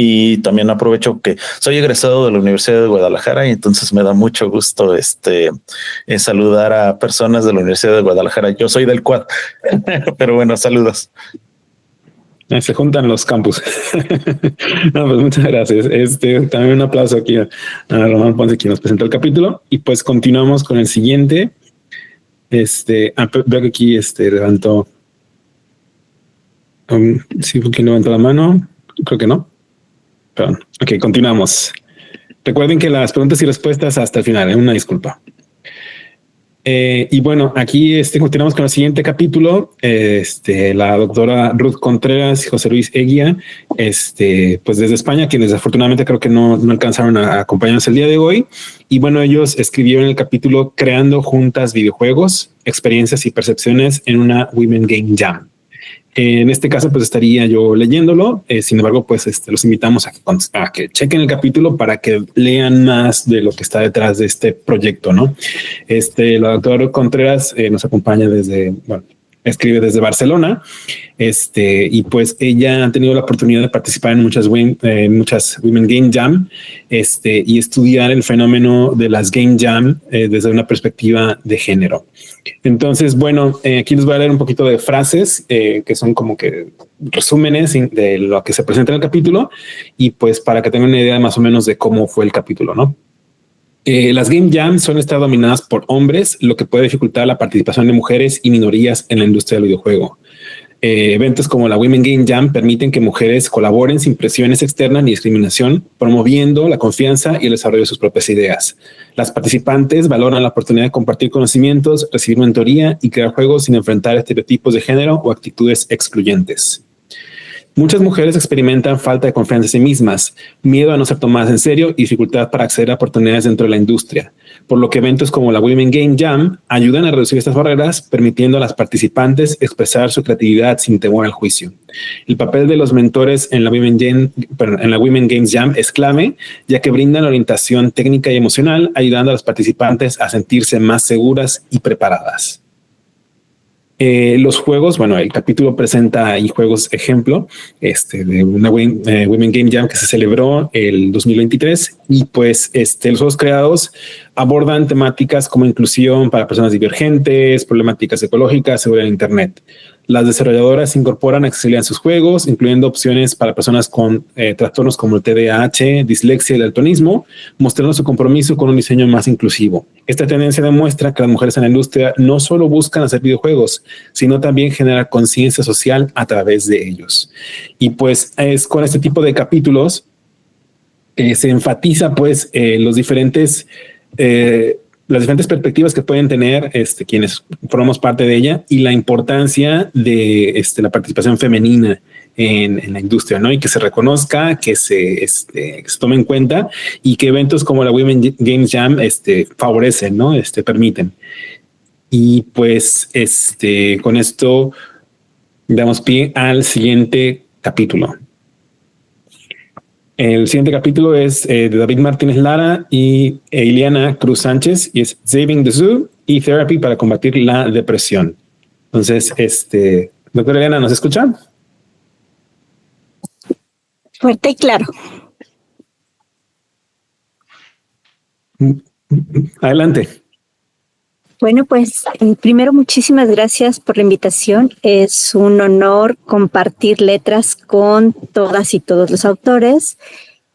Y también aprovecho que soy egresado de la Universidad de Guadalajara y entonces me da mucho gusto saludar a personas de la Universidad de Guadalajara. Yo soy del Quad, pero bueno, saludos. Se juntan los campus. No, pues muchas gracias. También un aplauso aquí a Román Ponce, quien nos presentó el capítulo, y pues continuamos con el siguiente. Veo que aquí levantó. Sí, ¿quién levantó la mano? Creo que no. Perdón. Ok, continuamos. Recuerden que las preguntas y respuestas hasta el final, una disculpa. Y bueno, aquí continuamos con el siguiente capítulo. La doctora Ruth Contreras y José Luis Eguía, pues desde España, quienes desafortunadamente creo que no alcanzaron a acompañarnos el día de hoy. Y bueno, ellos escribieron el capítulo Creando Juntas Videojuegos, Experiencias y Percepciones en una Women Game Jam. En este caso, pues estaría yo leyéndolo. Sin embargo, pues los invitamos a que chequen el capítulo para que lean más de lo que está detrás de este proyecto, ¿no? La doctora Contreras nos acompaña escribe desde Barcelona, y pues ella ha tenido la oportunidad de participar en muchas Women Game Jam, y estudiar el fenómeno de las Game Jam desde una perspectiva de género. Entonces, bueno, aquí les voy a leer un poquito de frases que son como que resúmenes de lo que se presenta en el capítulo, y pues para que tengan una idea más o menos de cómo fue el capítulo, ¿no? Las Game Jams suelen estar dominadas por hombres, lo que puede dificultar la participación de mujeres y minorías en la industria del videojuego. Eventos como la Women Game Jam permiten que mujeres colaboren sin presiones externas ni discriminación, promoviendo la confianza y el desarrollo de sus propias ideas. Las participantes valoran la oportunidad de compartir conocimientos, recibir mentoría y crear juegos sin enfrentar estereotipos de género o actitudes excluyentes. Muchas mujeres experimentan falta de confianza en sí mismas, miedo a no ser tomadas en serio y dificultad para acceder a oportunidades dentro de la industria, por lo que eventos como la Women Game Jam ayudan a reducir estas barreras, permitiendo a las participantes expresar su creatividad sin temor al juicio. El papel de los mentores en la Women Games Jam es clave, ya que brindan orientación técnica y emocional, ayudando a los participantes a sentirse más seguras y preparadas. Los juegos, bueno, el capítulo presenta ahí juegos ejemplo de una Women Game Jam que se celebró el 2023, y pues los juegos creados abordan temáticas como inclusión para personas divergentes, problemáticas ecológicas, seguridad en Internet. Las desarrolladoras incorporan accesibilidad en sus juegos, incluyendo opciones para personas con trastornos como el TDAH, dislexia y daltonismo, mostrando su compromiso con un diseño más inclusivo. Esta tendencia demuestra que las mujeres en la industria no solo buscan hacer videojuegos, sino también generar conciencia social a través de ellos. Y pues es con este tipo de capítulos se enfatiza pues las diferentes perspectivas que pueden tener quienes formamos parte de ella, y la importancia de la participación femenina en la industria, ¿no? Y que se reconozca, que que se tome en cuenta y que eventos como la Women Games Jam favorecen, ¿no? Permiten. Y pues con esto damos pie al siguiente capítulo. El siguiente capítulo es de David Martínez Lara y Ileana Cruz Sánchez y es Saving the Zoo y Therapy para combatir la depresión. Entonces, doctora Ileana, ¿nos escucha? Fuerte y claro. Adelante. Bueno, pues primero muchísimas gracias por la invitación. Es un honor compartir letras con todas y todos los autores.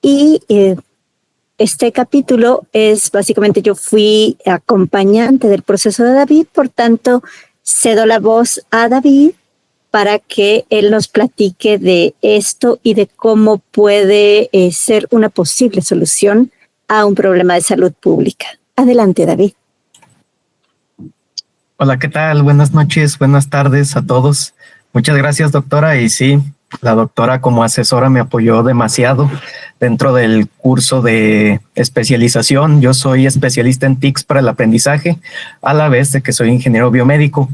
Y este capítulo es básicamente, yo fui acompañante del proceso de David, por tanto cedo la voz a David para que él nos platique de esto y de cómo puede ser una posible solución a un problema de salud pública. Adelante, David. Hola, ¿qué tal? Buenas noches, buenas tardes a todos. Muchas gracias, doctora. Y sí, la doctora como asesora me apoyó demasiado dentro del curso de especialización. Yo soy especialista en TICs para el aprendizaje, a la vez de que soy ingeniero biomédico.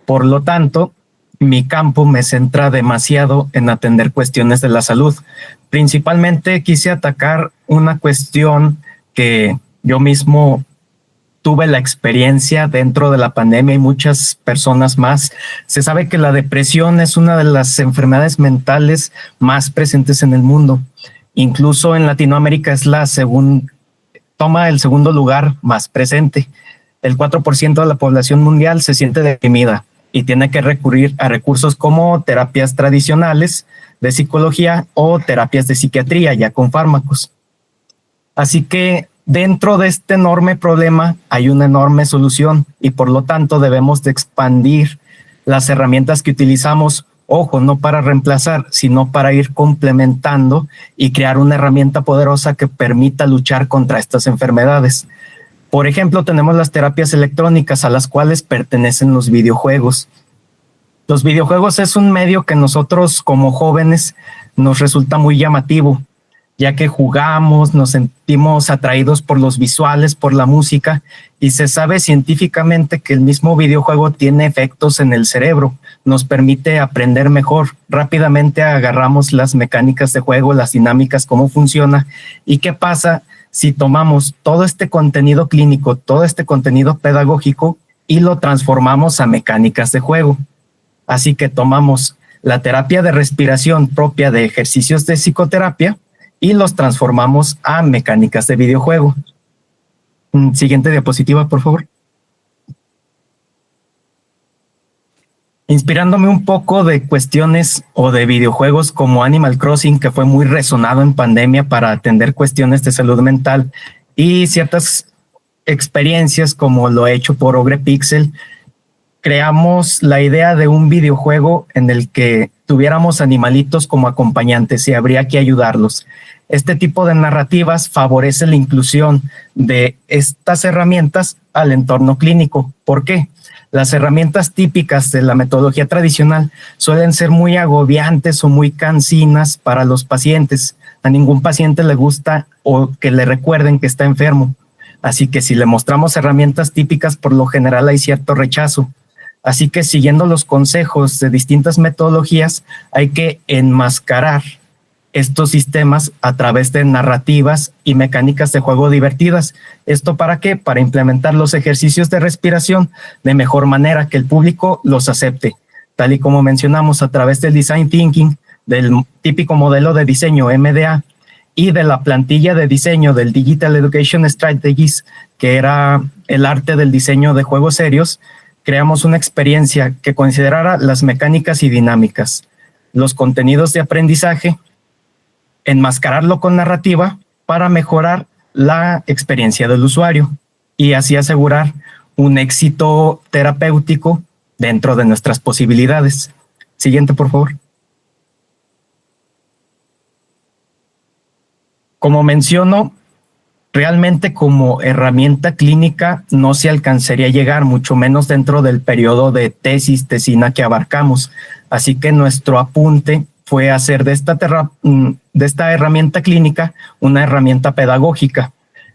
Por lo tanto, mi campo me centra demasiado en atender cuestiones de la salud. Principalmente quise atacar una cuestión que yo mismo tuve la experiencia dentro de la pandemia y muchas personas más. Se sabe que la depresión es una de las enfermedades mentales más presentes en el mundo. Incluso en Latinoamérica es toma el segundo lugar más presente. El 4% de la población mundial se siente deprimida y tiene que recurrir a recursos como terapias tradicionales de psicología o terapias de psiquiatría ya con fármacos. Así que dentro de este enorme problema hay una enorme solución y por lo tanto debemos de expandir las herramientas que utilizamos, ojo, no para reemplazar, sino para ir complementando y crear una herramienta poderosa que permita luchar contra estas enfermedades. Por ejemplo, tenemos las terapias electrónicas a las cuales pertenecen los videojuegos. Los videojuegos es un medio que nosotros como jóvenes nos resulta muy llamativo, ya que jugamos, nos sentimos atraídos por los visuales, por la música, y se sabe científicamente que el mismo videojuego tiene efectos en el cerebro, nos permite aprender mejor, rápidamente agarramos las mecánicas de juego, las dinámicas, cómo funciona, y qué pasa si tomamos todo este contenido clínico, todo este contenido pedagógico, y lo transformamos a mecánicas de juego. Así que tomamos la terapia de respiración propia de ejercicios de psicoterapia, y los transformamos a mecánicas de videojuego. Siguiente diapositiva, por favor. Inspirándome un poco de cuestiones o de videojuegos como Animal Crossing, que fue muy resonado en pandemia para atender cuestiones de salud mental, y ciertas experiencias como lo hecho por Ogre Pixel, creamos la idea de un videojuego en el que tuviéramos animalitos como acompañantes y habría que ayudarlos. Este tipo de narrativas favorece la inclusión de estas herramientas al entorno clínico. ¿Por qué? Las herramientas típicas de la metodología tradicional suelen ser muy agobiantes o muy cansinas para los pacientes. A ningún paciente le gusta o que le recuerden que está enfermo. Así que si le mostramos herramientas típicas, por lo general hay cierto rechazo. Así que siguiendo los consejos de distintas metodologías, hay que enmascarar estos sistemas a través de narrativas y mecánicas de juego divertidas. ¿Esto para qué? Para implementar los ejercicios de respiración de mejor manera, que el público los acepte, tal y como mencionamos a través del Design Thinking, del típico modelo de diseño MDA y de la plantilla de diseño del Digital Education Strategies, que era el arte del diseño de juegos serios. Creamos una experiencia que considerara las mecánicas y dinámicas, los contenidos de aprendizaje, enmascararlo con narrativa para mejorar la experiencia del usuario y así asegurar un éxito terapéutico dentro de nuestras posibilidades. Siguiente, por favor. Como menciono, realmente como herramienta clínica no se alcanzaría a llegar, mucho menos dentro del periodo de tesis, tesina que abarcamos. Así que nuestro apunte fue hacer de esta herramienta clínica una herramienta pedagógica,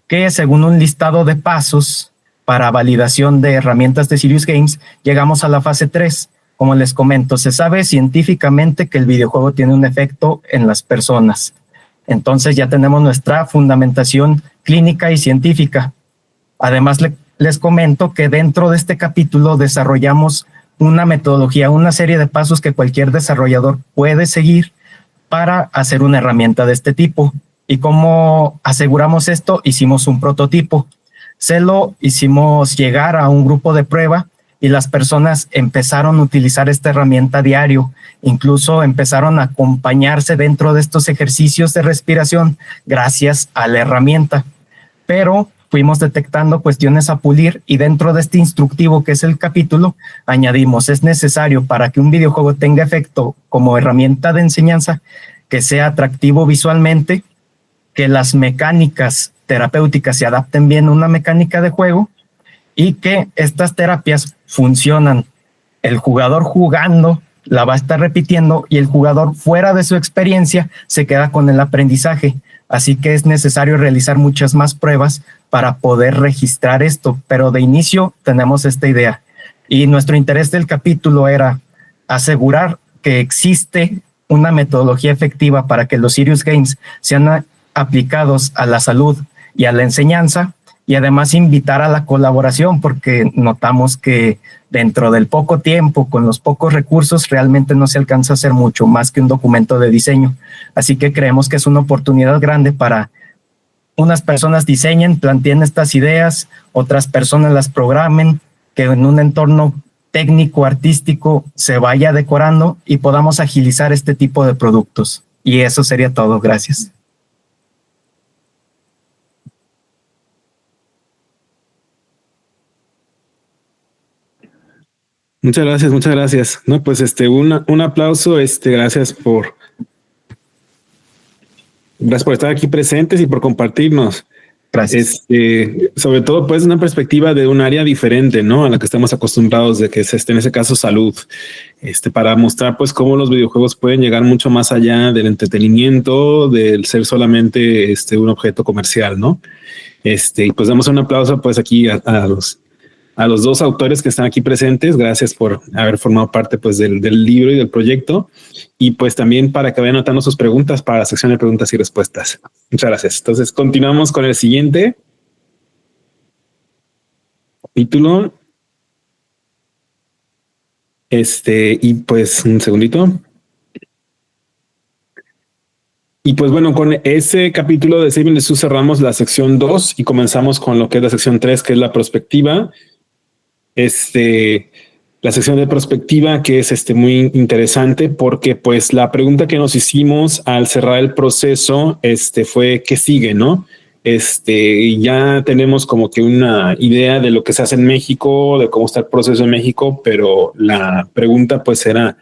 que según un listado de pasos para validación de herramientas de Serious Games, llegamos a la fase 3. Como les comento, se sabe científicamente que el videojuego tiene un efecto en las personas. Entonces ya tenemos nuestra fundamentación clínica y científica. Además, les comento que dentro de este capítulo desarrollamos una metodología, una serie de pasos que cualquier desarrollador puede seguir para hacer una herramienta de este tipo. ¿Y cómo aseguramos esto? Hicimos un prototipo. Se lo hicimos llegar a un grupo de prueba y las personas empezaron a utilizar esta herramienta diario. Incluso empezaron a acompañarse dentro de estos ejercicios de respiración gracias a la herramienta. Pero fuimos detectando cuestiones a pulir y dentro de este instructivo que es el capítulo, añadimos, es necesario para que un videojuego tenga efecto como herramienta de enseñanza, que sea atractivo visualmente, que las mecánicas terapéuticas se adapten bien a una mecánica de juego y que estas terapias funcionan. El jugador jugando la va a estar repitiendo y el jugador fuera de su experiencia se queda con el aprendizaje. Así que es necesario realizar muchas más pruebas para poder registrar esto, pero de inicio tenemos esta idea. Y nuestro interés del capítulo era asegurar que existe una metodología efectiva para que los Serious Games sean aplicados a la salud y a la enseñanza, y además invitar a la colaboración, porque notamos que dentro del poco tiempo, con los pocos recursos, realmente no se alcanza a hacer mucho más que un documento de diseño. Así que creemos que es una oportunidad grande para unas personas diseñen, planteen estas ideas, otras personas las programen, que en un entorno técnico, artístico, se vaya decorando y podamos agilizar este tipo de productos. Y eso sería todo. Gracias. Muchas gracias, muchas gracias. No, pues un aplauso, gracias por estar aquí presentes y por compartirnos. Gracias. Sobre todo, pues, una perspectiva de un área diferente, ¿no? A la que estamos acostumbrados, de que es en ese caso salud, para mostrar, pues, cómo los videojuegos pueden llegar mucho más allá del entretenimiento, del ser solamente un objeto comercial, ¿no? Y pues damos un aplauso, pues, aquí a los dos autores que están aquí presentes. Gracias por haber formado parte, pues, del libro y del proyecto. Y pues también para que vayan anotando sus preguntas para la sección de preguntas y respuestas. Muchas gracias. Entonces continuamos con el siguiente capítulo. Y pues un segundito. Y pues bueno, con ese capítulo de Saving the Zoo cerramos la sección 2 y comenzamos con lo que es la sección 3, que es la perspectiva. La sección de perspectiva, que es muy interesante, porque pues la pregunta que nos hicimos al cerrar el proceso fue ¿qué sigue, no? Ya tenemos como que una idea de lo que se hace en México, de cómo está el proceso en México, pero la pregunta pues era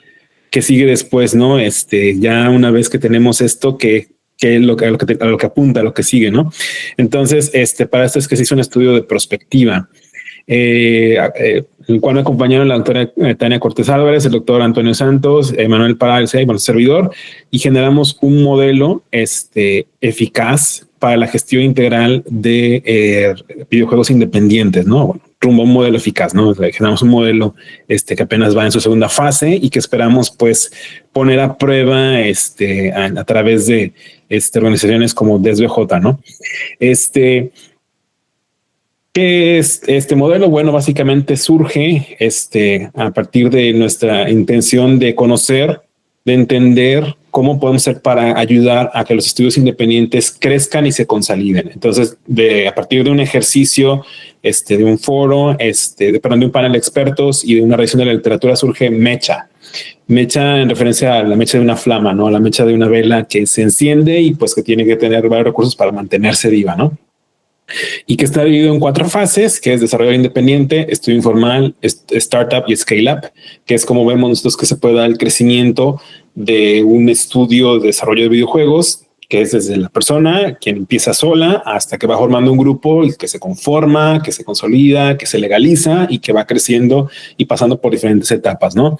¿qué sigue después, no? Ya una vez que tenemos esto, ¿qué es lo que apunta, a lo que sigue, no? Entonces, para esto es que se hizo un estudio de perspectiva. El cual me acompañaron la doctora Tania Cortés Álvarez, el doctor Antonio Santos, Manuel Paralce y bueno, servidor, y generamos un modelo eficaz para la gestión integral de videojuegos independientes, ¿no? Bueno, rumbo a un modelo eficaz, ¿no? O sea, generamos un modelo que apenas va en su segunda fase y que esperamos pues poner a prueba a través de organizaciones como DSBJ, ¿no? ¿Qué es este modelo? Bueno, básicamente surge a partir de nuestra intención de conocer, de entender cómo podemos hacer para ayudar a que los estudios independientes crezcan y se consoliden. Entonces, a partir de un ejercicio, de un foro, de un panel de expertos y de una revisión de la literatura surge Mecha. Mecha en referencia a la mecha de una flama, ¿no? La mecha de una vela que se enciende y pues que tiene que tener varios recursos para mantenerse viva, ¿no? Y que está dividido en 4 fases, que es desarrollo independiente, estudio informal, startup y scale up, que es como vemos nosotros que se puede dar el crecimiento de un estudio de desarrollo de videojuegos que es desde la persona quien empieza sola hasta que va formando un grupo y que se conforma, que se consolida, que se legaliza y que va creciendo y pasando por diferentes etapas, ¿no?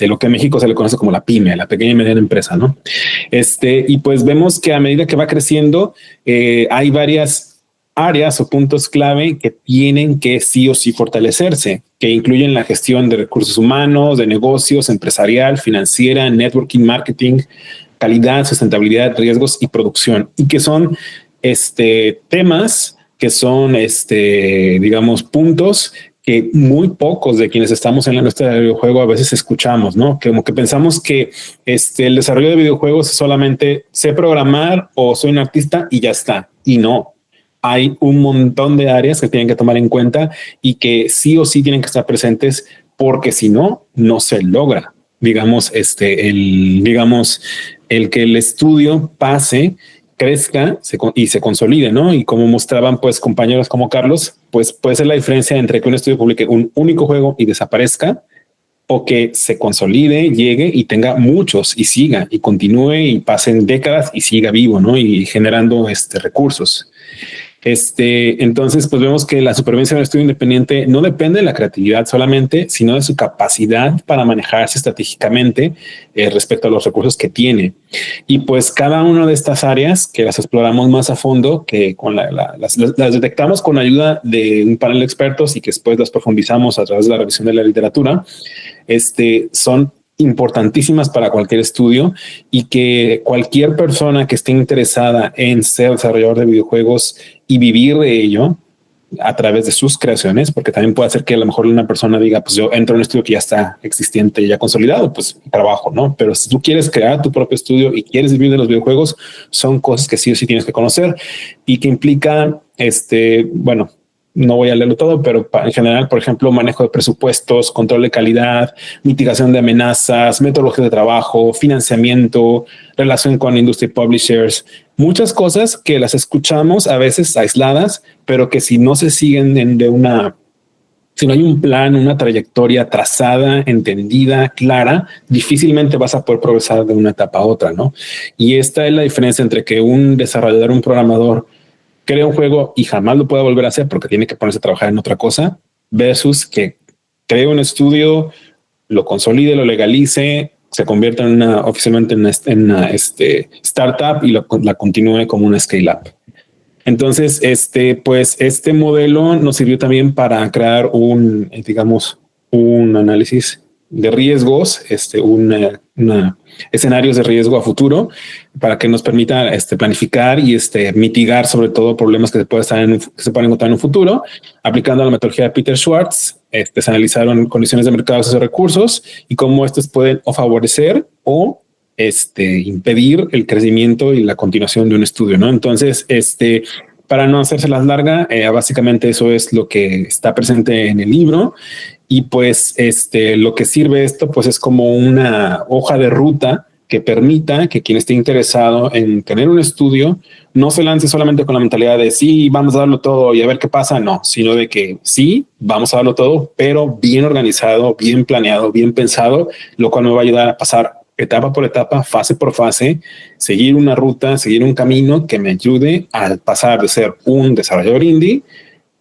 Lo que en México se le conoce como la pyme, la pequeña y mediana empresa, ¿no? Y pues vemos que a medida que va creciendo, hay varias áreas o puntos clave que tienen que sí o sí fortalecerse, que incluyen la gestión de recursos humanos, de negocios, empresarial, financiera, networking, marketing, calidad, sustentabilidad, riesgos y producción, y que son temas que son, digamos, puntos que muy pocos de quienes estamos en la industria del videojuego a veces escuchamos, ¿no? Como que pensamos que el desarrollo de videojuegos es solamente sé programar o soy un artista y ya está. Y no, hay un montón de áreas que tienen que tomar en cuenta y que sí o sí tienen que estar presentes, porque si no, no se logra, digamos, el que el estudio pase, crezca y se consolide, ¿no? Y como mostraban pues compañeros como Carlos, pues puede ser la diferencia entre que un estudio publique un único juego y desaparezca, o que se consolide, llegue y tenga muchos y siga y continúe y pasen décadas y siga vivo, ¿no? Y generando recursos. Entonces, pues vemos que la supervivencia del estudio independiente no depende de la creatividad solamente, sino de su capacidad para manejarse estratégicamente respecto a los recursos que tiene. Y pues cada una de estas áreas que las exploramos más a fondo, que con las detectamos con ayuda de un panel de expertos y que después las profundizamos a través de la revisión de la literatura, son importantísimas para cualquier estudio, y que cualquier persona que esté interesada en ser desarrollador de videojuegos y vivir de ello a través de sus creaciones, porque también puede ser que a lo mejor una persona diga, pues yo entro en un estudio que ya está existente y ya consolidado, pues trabajo, ¿no? Pero si tú quieres crear tu propio estudio y quieres vivir de los videojuegos, son cosas que sí o sí tienes que conocer y que implica, bueno, no voy a leerlo todo, pero en general, por ejemplo, manejo de presupuestos, control de calidad, mitigación de amenazas, metodología de trabajo, financiamiento, relación con industria y publishers, muchas cosas que las escuchamos a veces aisladas, pero que si no se siguen si no hay un plan, una trayectoria trazada, entendida, clara, difícilmente vas a poder progresar de una etapa a otra, ¿no? Y esta es la diferencia entre que un desarrollador, un programador, crea un juego y jamás lo puede volver a hacer porque tiene que ponerse a trabajar en otra cosa, versus que cree un estudio, lo consolide, lo legalice, se convierta oficialmente en una startup y la continúe como una scale up. Entonces, pues este modelo nos sirvió también para crear un análisis de riesgos, escenarios de riesgo a futuro, para que nos permita planificar y mitigar sobre todo problemas que se pueden encontrar en un futuro. Aplicando la metodología de Peter Schwartz, se analizaron condiciones de mercado de esos recursos y cómo estos pueden o favorecer o impedir el crecimiento y la continuación de un estudio, ¿no? Entonces, para no hacérselas larga, básicamente eso es lo que está presente en el libro. Y pues lo que sirve esto pues es como una hoja de ruta que permita que quien esté interesado en tener un estudio no se lance solamente con la mentalidad de sí, vamos a darlo todo y a ver qué pasa, no, sino de que sí, vamos a darlo todo, pero bien organizado, bien planeado, bien pensado, lo cual me va a ayudar a pasar etapa por etapa, fase por fase, seguir una ruta, seguir un camino que me ayude a pasar de ser un desarrollador indie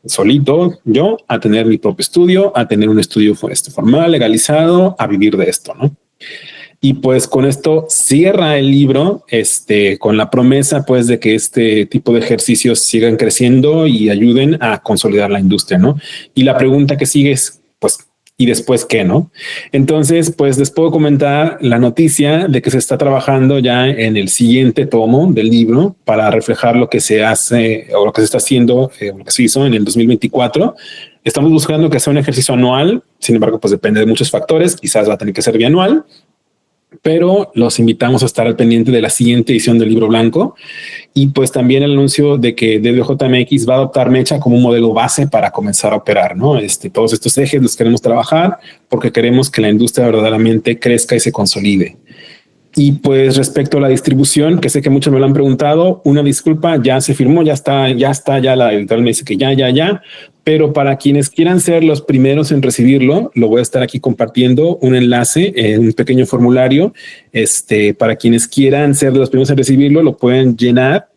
solito yo a tener mi propio estudio, a tener un estudio formal, legalizado, a vivir de esto, ¿no? Y pues con esto cierra el libro, con la promesa pues de que este tipo de ejercicios sigan creciendo y ayuden a consolidar la industria, ¿no? Y la pregunta que sigue es, pues, ¿y después qué, no? Entonces, pues les puedo comentar la noticia de que se está trabajando ya en el siguiente tomo del libro para reflejar lo que se hace o lo que se está haciendo, lo que se hizo en el 2024. Estamos buscando que sea un ejercicio anual, sin embargo, pues depende de muchos factores, quizás va a tener que ser bianual, pero los invitamos a estar al pendiente de la siguiente edición del Libro Blanco. Y pues también el anuncio de que DBJMX va a adoptar Mecha como un modelo base para comenzar a operar, ¿no? Todos estos ejes los queremos trabajar porque queremos que la industria verdaderamente crezca y se consolide. Y pues respecto a la distribución, que sé que muchos me lo han preguntado, una disculpa, ya se firmó, ya está, ya la editorial me dice que ya, pero para quienes quieran ser los primeros en recibirlo, lo voy a estar aquí compartiendo un enlace, un pequeño formulario, para quienes quieran ser de los primeros en recibirlo, lo pueden llenar,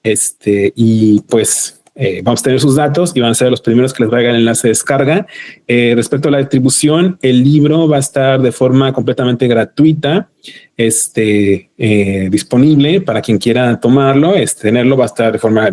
y pues vamos a tener sus datos y van a ser los primeros que les traiga el enlace de descarga. Respecto a la distribución, el libro va a estar de forma completamente gratuita, disponible para quien quiera tomarlo, tenerlo, va a estar de forma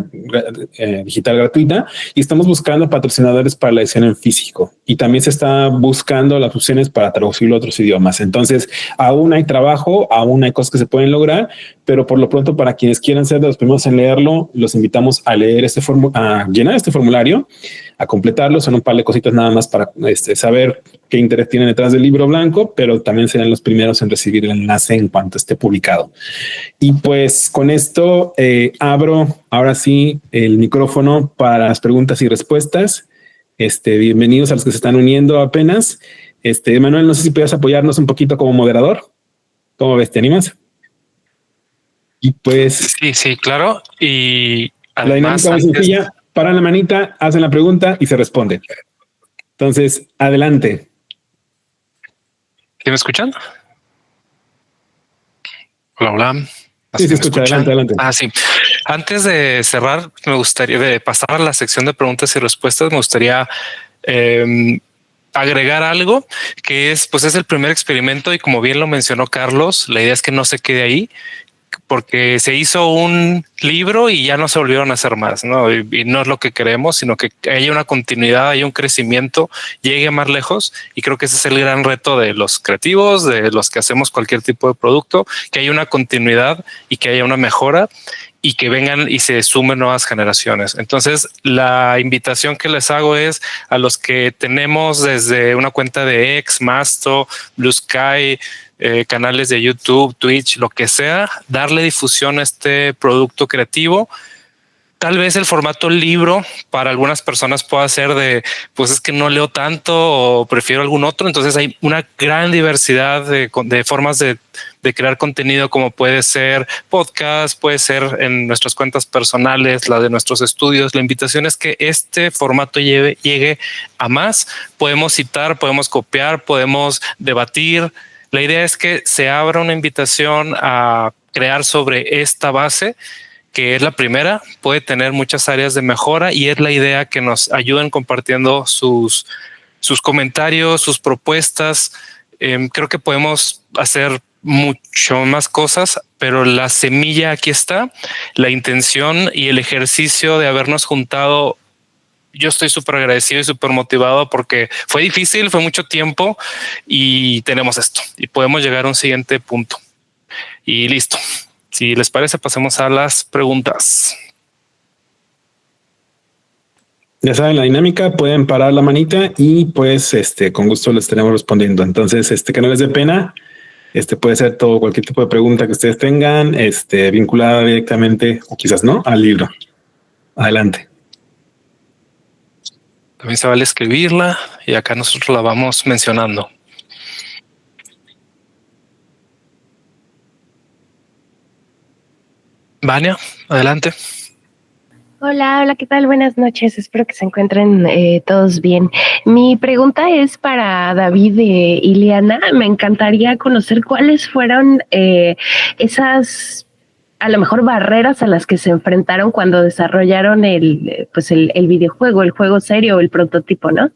digital gratuita, y estamos buscando patrocinadores para la edición en físico, y también se está buscando las opciones para traducirlo a otros idiomas. Entonces aún hay trabajo, aún hay cosas que se pueden lograr, pero por lo pronto, para quienes quieran ser de los primeros en leerlo, los invitamos a leer a llenar este formulario, a completarlo. Son un par de cositas nada más para saber qué interés tienen detrás del libro blanco, pero también serán los primeros en recibir el enlace en cuanto esté publicado. Y pues con esto abro ahora sí el micrófono para las preguntas y respuestas. Bienvenidos a los que se están uniendo apenas. Manuel, no sé si puedes apoyarnos un poquito como moderador. ¿Cómo ves? ¿Te animas? Y pues sí, claro. Y la dinámica muy sencilla. Paran la manita, hacen la pregunta y se responde. Entonces, adelante. ¿Sí me escuchan? Hola. Sí, se escucha. Adelante. Sí. Antes de cerrar, me gustaría pasar a la sección de preguntas y respuestas. Me gustaría agregar algo que es el primer experimento, y como bien lo mencionó Carlos, la idea es que no se quede ahí, porque se hizo un libro y ya no se volvieron a hacer más, ¿no? Y no es lo que queremos, sino que haya una continuidad, haya un crecimiento, llegue más lejos. Y creo que ese es el gran reto de los creativos, de los que hacemos cualquier tipo de producto, que haya una continuidad y que haya una mejora, y que vengan y se sumen nuevas generaciones. Entonces, la invitación que les hago es a los que tenemos desde una cuenta de X, Masto, Blue Sky, canales de YouTube, Twitch, lo que sea, darle difusión a este producto creativo. Tal vez el formato libro para algunas personas pueda ser es que no leo tanto o prefiero algún otro. Entonces hay una gran diversidad de formas de crear contenido, como puede ser podcast, puede ser en nuestras cuentas personales, la de nuestros estudios. La invitación es que este formato llegue a más. Podemos citar, podemos copiar, podemos debatir. La idea es que se abra una invitación a crear sobre esta base, que es la primera. Puede tener muchas áreas de mejora, y es la idea que nos ayuden compartiendo sus comentarios, sus propuestas. Creo que podemos hacer mucho más cosas, pero la semilla aquí está, la intención y el ejercicio de habernos juntado. Yo estoy súper agradecido y súper motivado, porque fue difícil, fue mucho tiempo, y tenemos esto y podemos llegar a un siguiente punto. Y listo. Si les parece, pasemos a las preguntas. Ya saben la dinámica, pueden parar la manita y pues con gusto les estaremos respondiendo. Entonces, que no les dé pena. Puede ser cualquier tipo de pregunta que ustedes tengan, vinculada directamente, o quizás no, al libro. Adelante. También se vale escribirla, y acá nosotros la vamos mencionando. Vania, adelante. Hola, ¿qué tal? Buenas noches. Espero que se encuentren todos bien. Mi pregunta es para David e Ileana. Me encantaría conocer cuáles fueron esas, a lo mejor, barreras a las que se enfrentaron cuando desarrollaron el videojuego, el juego serio, el prototipo, ¿no?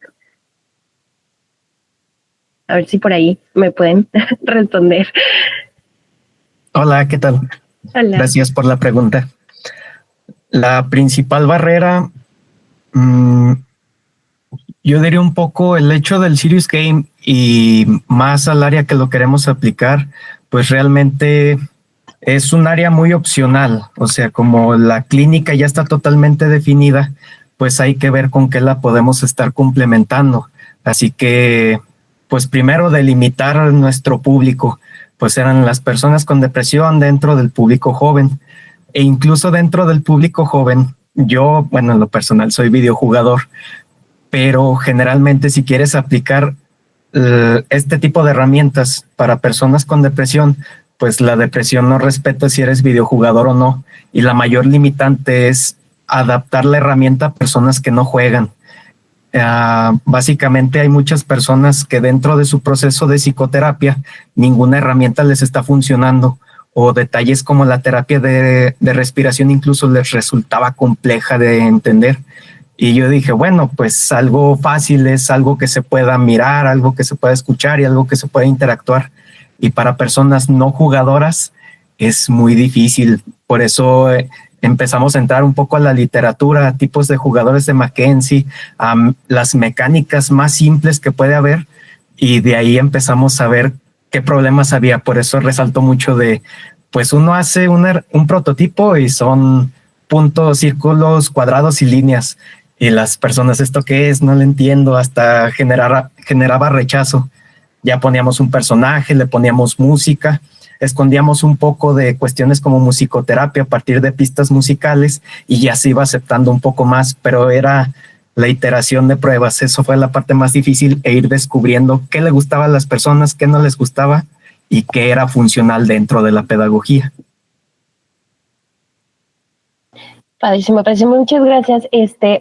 A ver si por ahí me pueden responder. Hola, ¿qué tal? Hola. Gracias por la pregunta. La principal barrera, yo diría un poco el hecho del Serious Game, y más al área que lo queremos aplicar, pues realmente es un área muy opcional. O sea, como la clínica ya está totalmente definida, pues hay que ver con qué la podemos estar complementando. Así que, pues primero delimitar nuestro público, pues eran las personas con depresión dentro del público joven. E incluso dentro del público joven, yo, bueno, en lo personal soy videojugador, pero generalmente si quieres aplicar este tipo de herramientas para personas con depresión, pues la depresión no respeta si eres videojugador o no, y la mayor limitante es adaptar la herramienta a personas que no juegan. Básicamente hay muchas personas que dentro de su proceso de psicoterapia ninguna herramienta les está funcionando, o detalles como la terapia de respiración incluso les resultaba compleja de entender. Y yo dije, bueno, pues algo fácil es algo que se pueda mirar, algo que se pueda escuchar y algo que se pueda interactuar. Y para personas no jugadoras es muy difícil. Por eso empezamos a entrar un poco a la literatura, a tipos de jugadores de Mackenzie, a las mecánicas más simples que puede haber, y de ahí empezamos a ver qué problemas había. Por eso resaltó mucho de, pues uno hace un prototipo y son puntos, círculos, cuadrados y líneas, y las personas, ¿esto qué es? No lo entiendo, hasta generaba rechazo. Ya poníamos un personaje, le poníamos música, escondíamos un poco de cuestiones como musicoterapia a partir de pistas musicales y ya se iba aceptando un poco más, pero era la iteración de pruebas. Eso fue la parte más difícil, e ir descubriendo qué le gustaba a las personas, qué no les gustaba y qué era funcional dentro de la pedagogía. Padrísimo, padrísimo. Muchas gracias.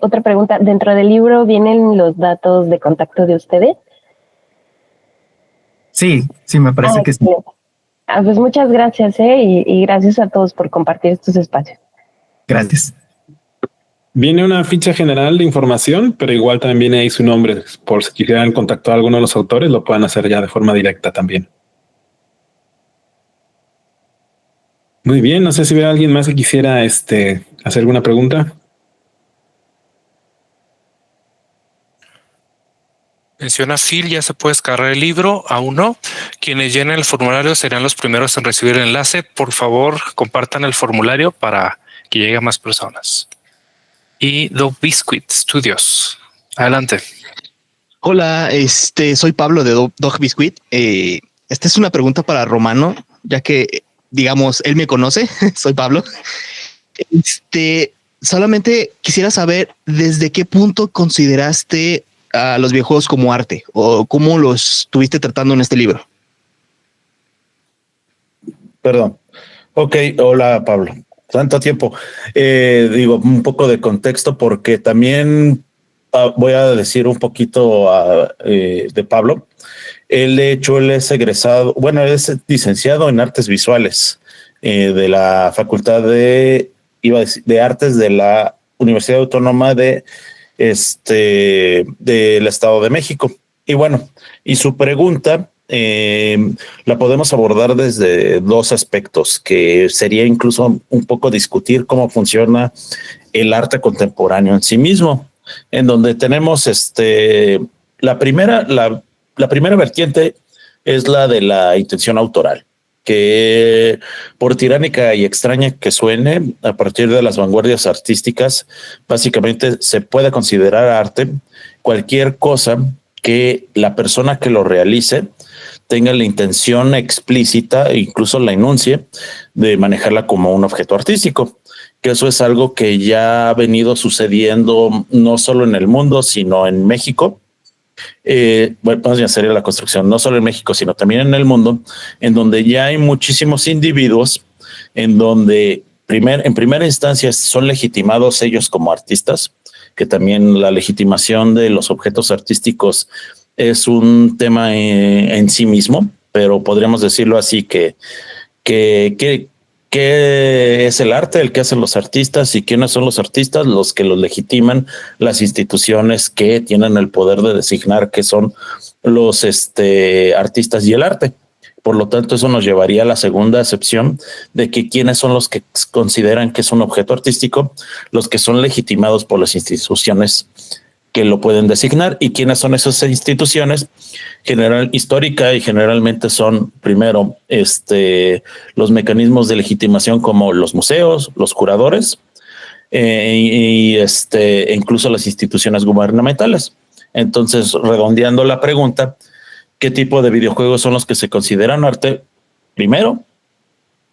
Otra pregunta. ¿Dentro del libro vienen los datos de contacto de ustedes? Sí, me parece que sí. Pues muchas gracias, y gracias a todos por compartir estos espacios. Gracias. Viene una ficha general de información, pero igual también viene ahí su nombre. Por si quisieran contactar a alguno de los autores, lo puedan hacer ya de forma directa también. Muy bien, no sé si veo a alguien más que quisiera hacer alguna pregunta. Menciona Phil, ya se puede descargar el libro, aún no. Quienes llenen el formulario serán los primeros en recibir el enlace. Por favor, compartan el formulario para que llegue a más personas. Y Dog Biscuit Studios. Adelante. Hola, soy Pablo de Dog Biscuit. Esta es una pregunta para Romano, ya que, digamos, él me conoce. Soy Pablo. Solamente quisiera saber desde qué punto consideraste a los videojuegos como arte, o cómo los estuviste tratando en este libro. Perdón. Ok, hola Pablo. Tanto tiempo. Digo, un poco de contexto porque también voy a decir un poquito de Pablo. Él, de hecho, él es egresado, bueno, él es licenciado en artes visuales de la Facultad de Artes de la Universidad Autónoma del Estado de México. Y bueno, y su pregunta la podemos abordar desde dos aspectos, que sería incluso un poco discutir cómo funciona el arte contemporáneo en sí mismo, en donde tenemos la primera vertiente es la de la intención autoral, que por tiránica y extraña que suene, a partir de las vanguardias artísticas, básicamente se puede considerar arte cualquier cosa que la persona que lo realice tenga la intención explícita e incluso la enuncie de manejarla como un objeto artístico, que eso es algo que ya ha venido sucediendo no solo en el mundo, sino en México. Bueno, ya sería la construcción, no solo en México, sino también en el mundo, en donde ya hay muchísimos individuos en donde en primera instancia son legitimados ellos como artistas, que también la legitimación de los objetos artísticos es un tema en sí mismo, pero podríamos decirlo así que ¿qué es el arte? El que hacen los artistas. ¿Y quiénes son los artistas? Los que los legitiman las instituciones que tienen el poder de designar qué son los artistas y el arte. Por lo tanto, eso nos llevaría a la segunda acepción de que quiénes son los que consideran que es un objeto artístico, los que son legitimados por las instituciones que lo pueden designar. ¿Y quiénes son esas instituciones? Histórica y generalmente son primero los mecanismos de legitimación como los museos, los curadores incluso las instituciones gubernamentales. Entonces, redondeando la pregunta, ¿qué tipo de videojuegos son los que se consideran arte? Primero,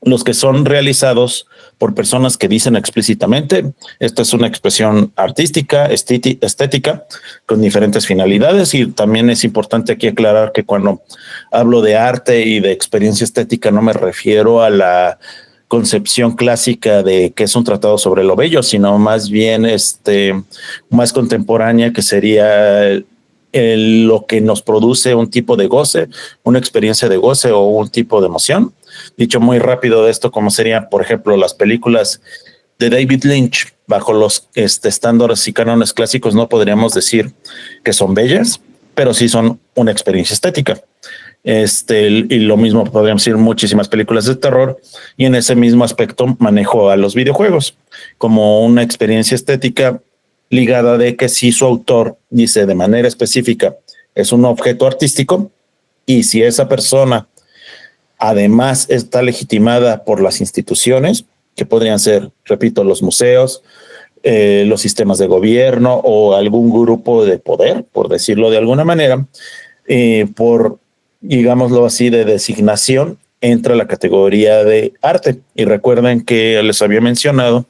los que son realizados por personas que dicen explícitamente, esta es una expresión artística, estética, con diferentes finalidades. Y también es importante aquí aclarar que cuando hablo de arte y de experiencia estética no me refiero a la concepción clásica de que es un tratado sobre lo bello, sino más bien más contemporánea, que sería lo que nos produce un tipo de goce, una experiencia de goce o un tipo de emoción. Dicho muy rápido de esto, como serían, por ejemplo, las películas de David Lynch, bajo los estándares y cánones clásicos, no podríamos decir que son bellas, pero sí son una experiencia estética. Y lo mismo podríamos decir muchísimas películas de terror, y en ese mismo aspecto manejo a los videojuegos como una experiencia estética ligada de que si su autor dice de manera específica es un objeto artístico, y si esa persona además está legitimada por las instituciones, que podrían ser, repito, los museos, los sistemas de gobierno o algún grupo de poder, por decirlo de alguna manera, por, digámoslo así, de designación, entra la categoría de arte. Y recuerden que les había mencionado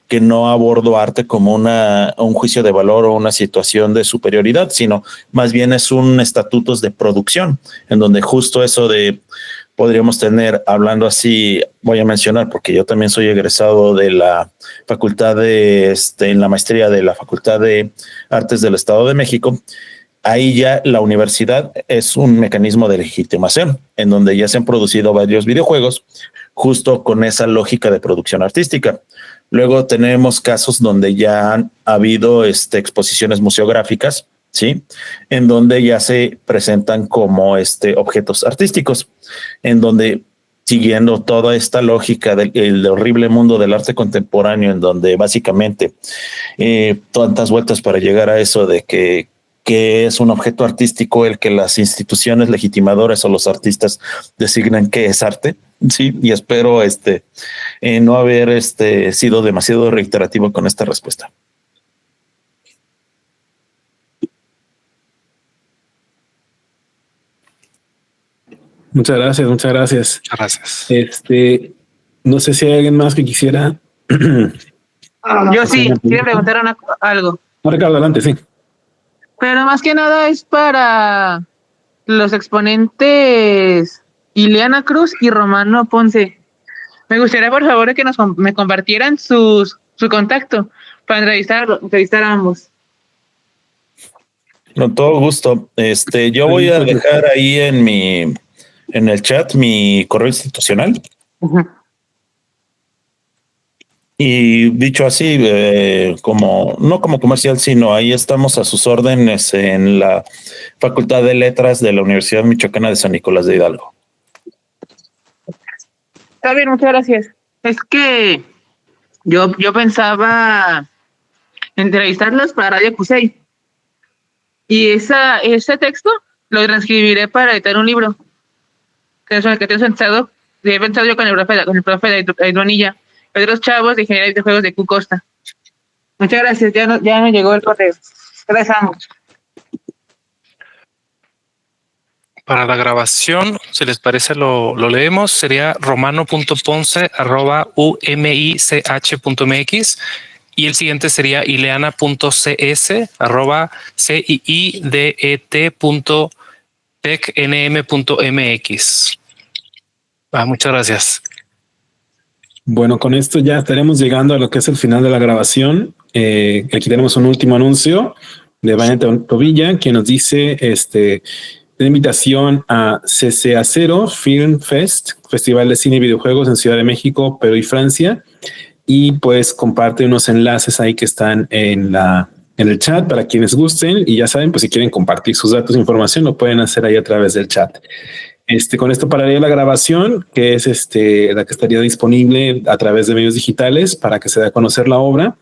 que no abordo arte como un juicio de valor o una situación de superioridad, sino más bien es un estatutos de producción, en donde justo eso de podríamos tener, hablando así, voy a mencionar, porque yo también soy egresado de la facultad en la maestría de la Facultad de Artes del Estado de México. Ahí ya la universidad es un mecanismo de legitimación, en donde ya se han producido varios videojuegos, justo con esa lógica de producción artística. Luego tenemos casos donde ya han habido exposiciones museográficas, ¿sí? En donde ya se presentan como objetos artísticos, en donde, siguiendo toda esta lógica del horrible mundo del arte contemporáneo, en donde básicamente tantas vueltas para llegar a eso de que es un objeto artístico el que las instituciones legitimadoras o los artistas designan que es arte, sí, y espero no haber sido demasiado reiterativo con esta respuesta. Muchas gracias, muchas gracias. Gracias. No sé si hay alguien más que quisiera. Yo sí, quiero preguntar algo. No, Ricardo, adelante, sí. Pero más que nada es para los exponentes Ileana Cruz y Romano Ponce. Me gustaría, por favor, que me compartieran su contacto para entrevistar a ambos. Con todo gusto. Yo voy a dejar ahí en el chat mi correo institucional. Uh-huh. Y dicho así, no como comercial, sino ahí estamos a sus órdenes en la Facultad de Letras de la Universidad Michoacana de San Nicolás de Hidalgo. Está bien, muchas gracias. Es que yo pensaba entrevistarlas para Radio Cusey. Y ese texto lo transcribiré para editar un libro. Que es el que tengo pensado yo con el profe de Aidonilla. Otros chavos de ingeniería de juegos de Q Costa. Muchas gracias, ya no llegó el correo. Gracias a ambos. Para la grabación, si les parece, lo leemos. Sería romano.ponce@umich.mx y el siguiente sería ileana.cs@ciidet.tecnm.mx. Muchas gracias. Bueno, con esto ya estaremos llegando a lo que es el final de la grabación. Aquí tenemos un último anuncio de Vania Tobilla, que nos dice de invitación a CCA0 Film Fest, Festival de Cine y Videojuegos en Ciudad de México, Perú y Francia. Y pues comparte unos enlaces ahí que están en el chat para quienes gusten. Y ya saben, pues si quieren compartir sus datos e información, lo pueden hacer ahí a través del chat. Con esto pararía la grabación, que es la que estaría disponible a través de medios digitales para que se dé a conocer la obra.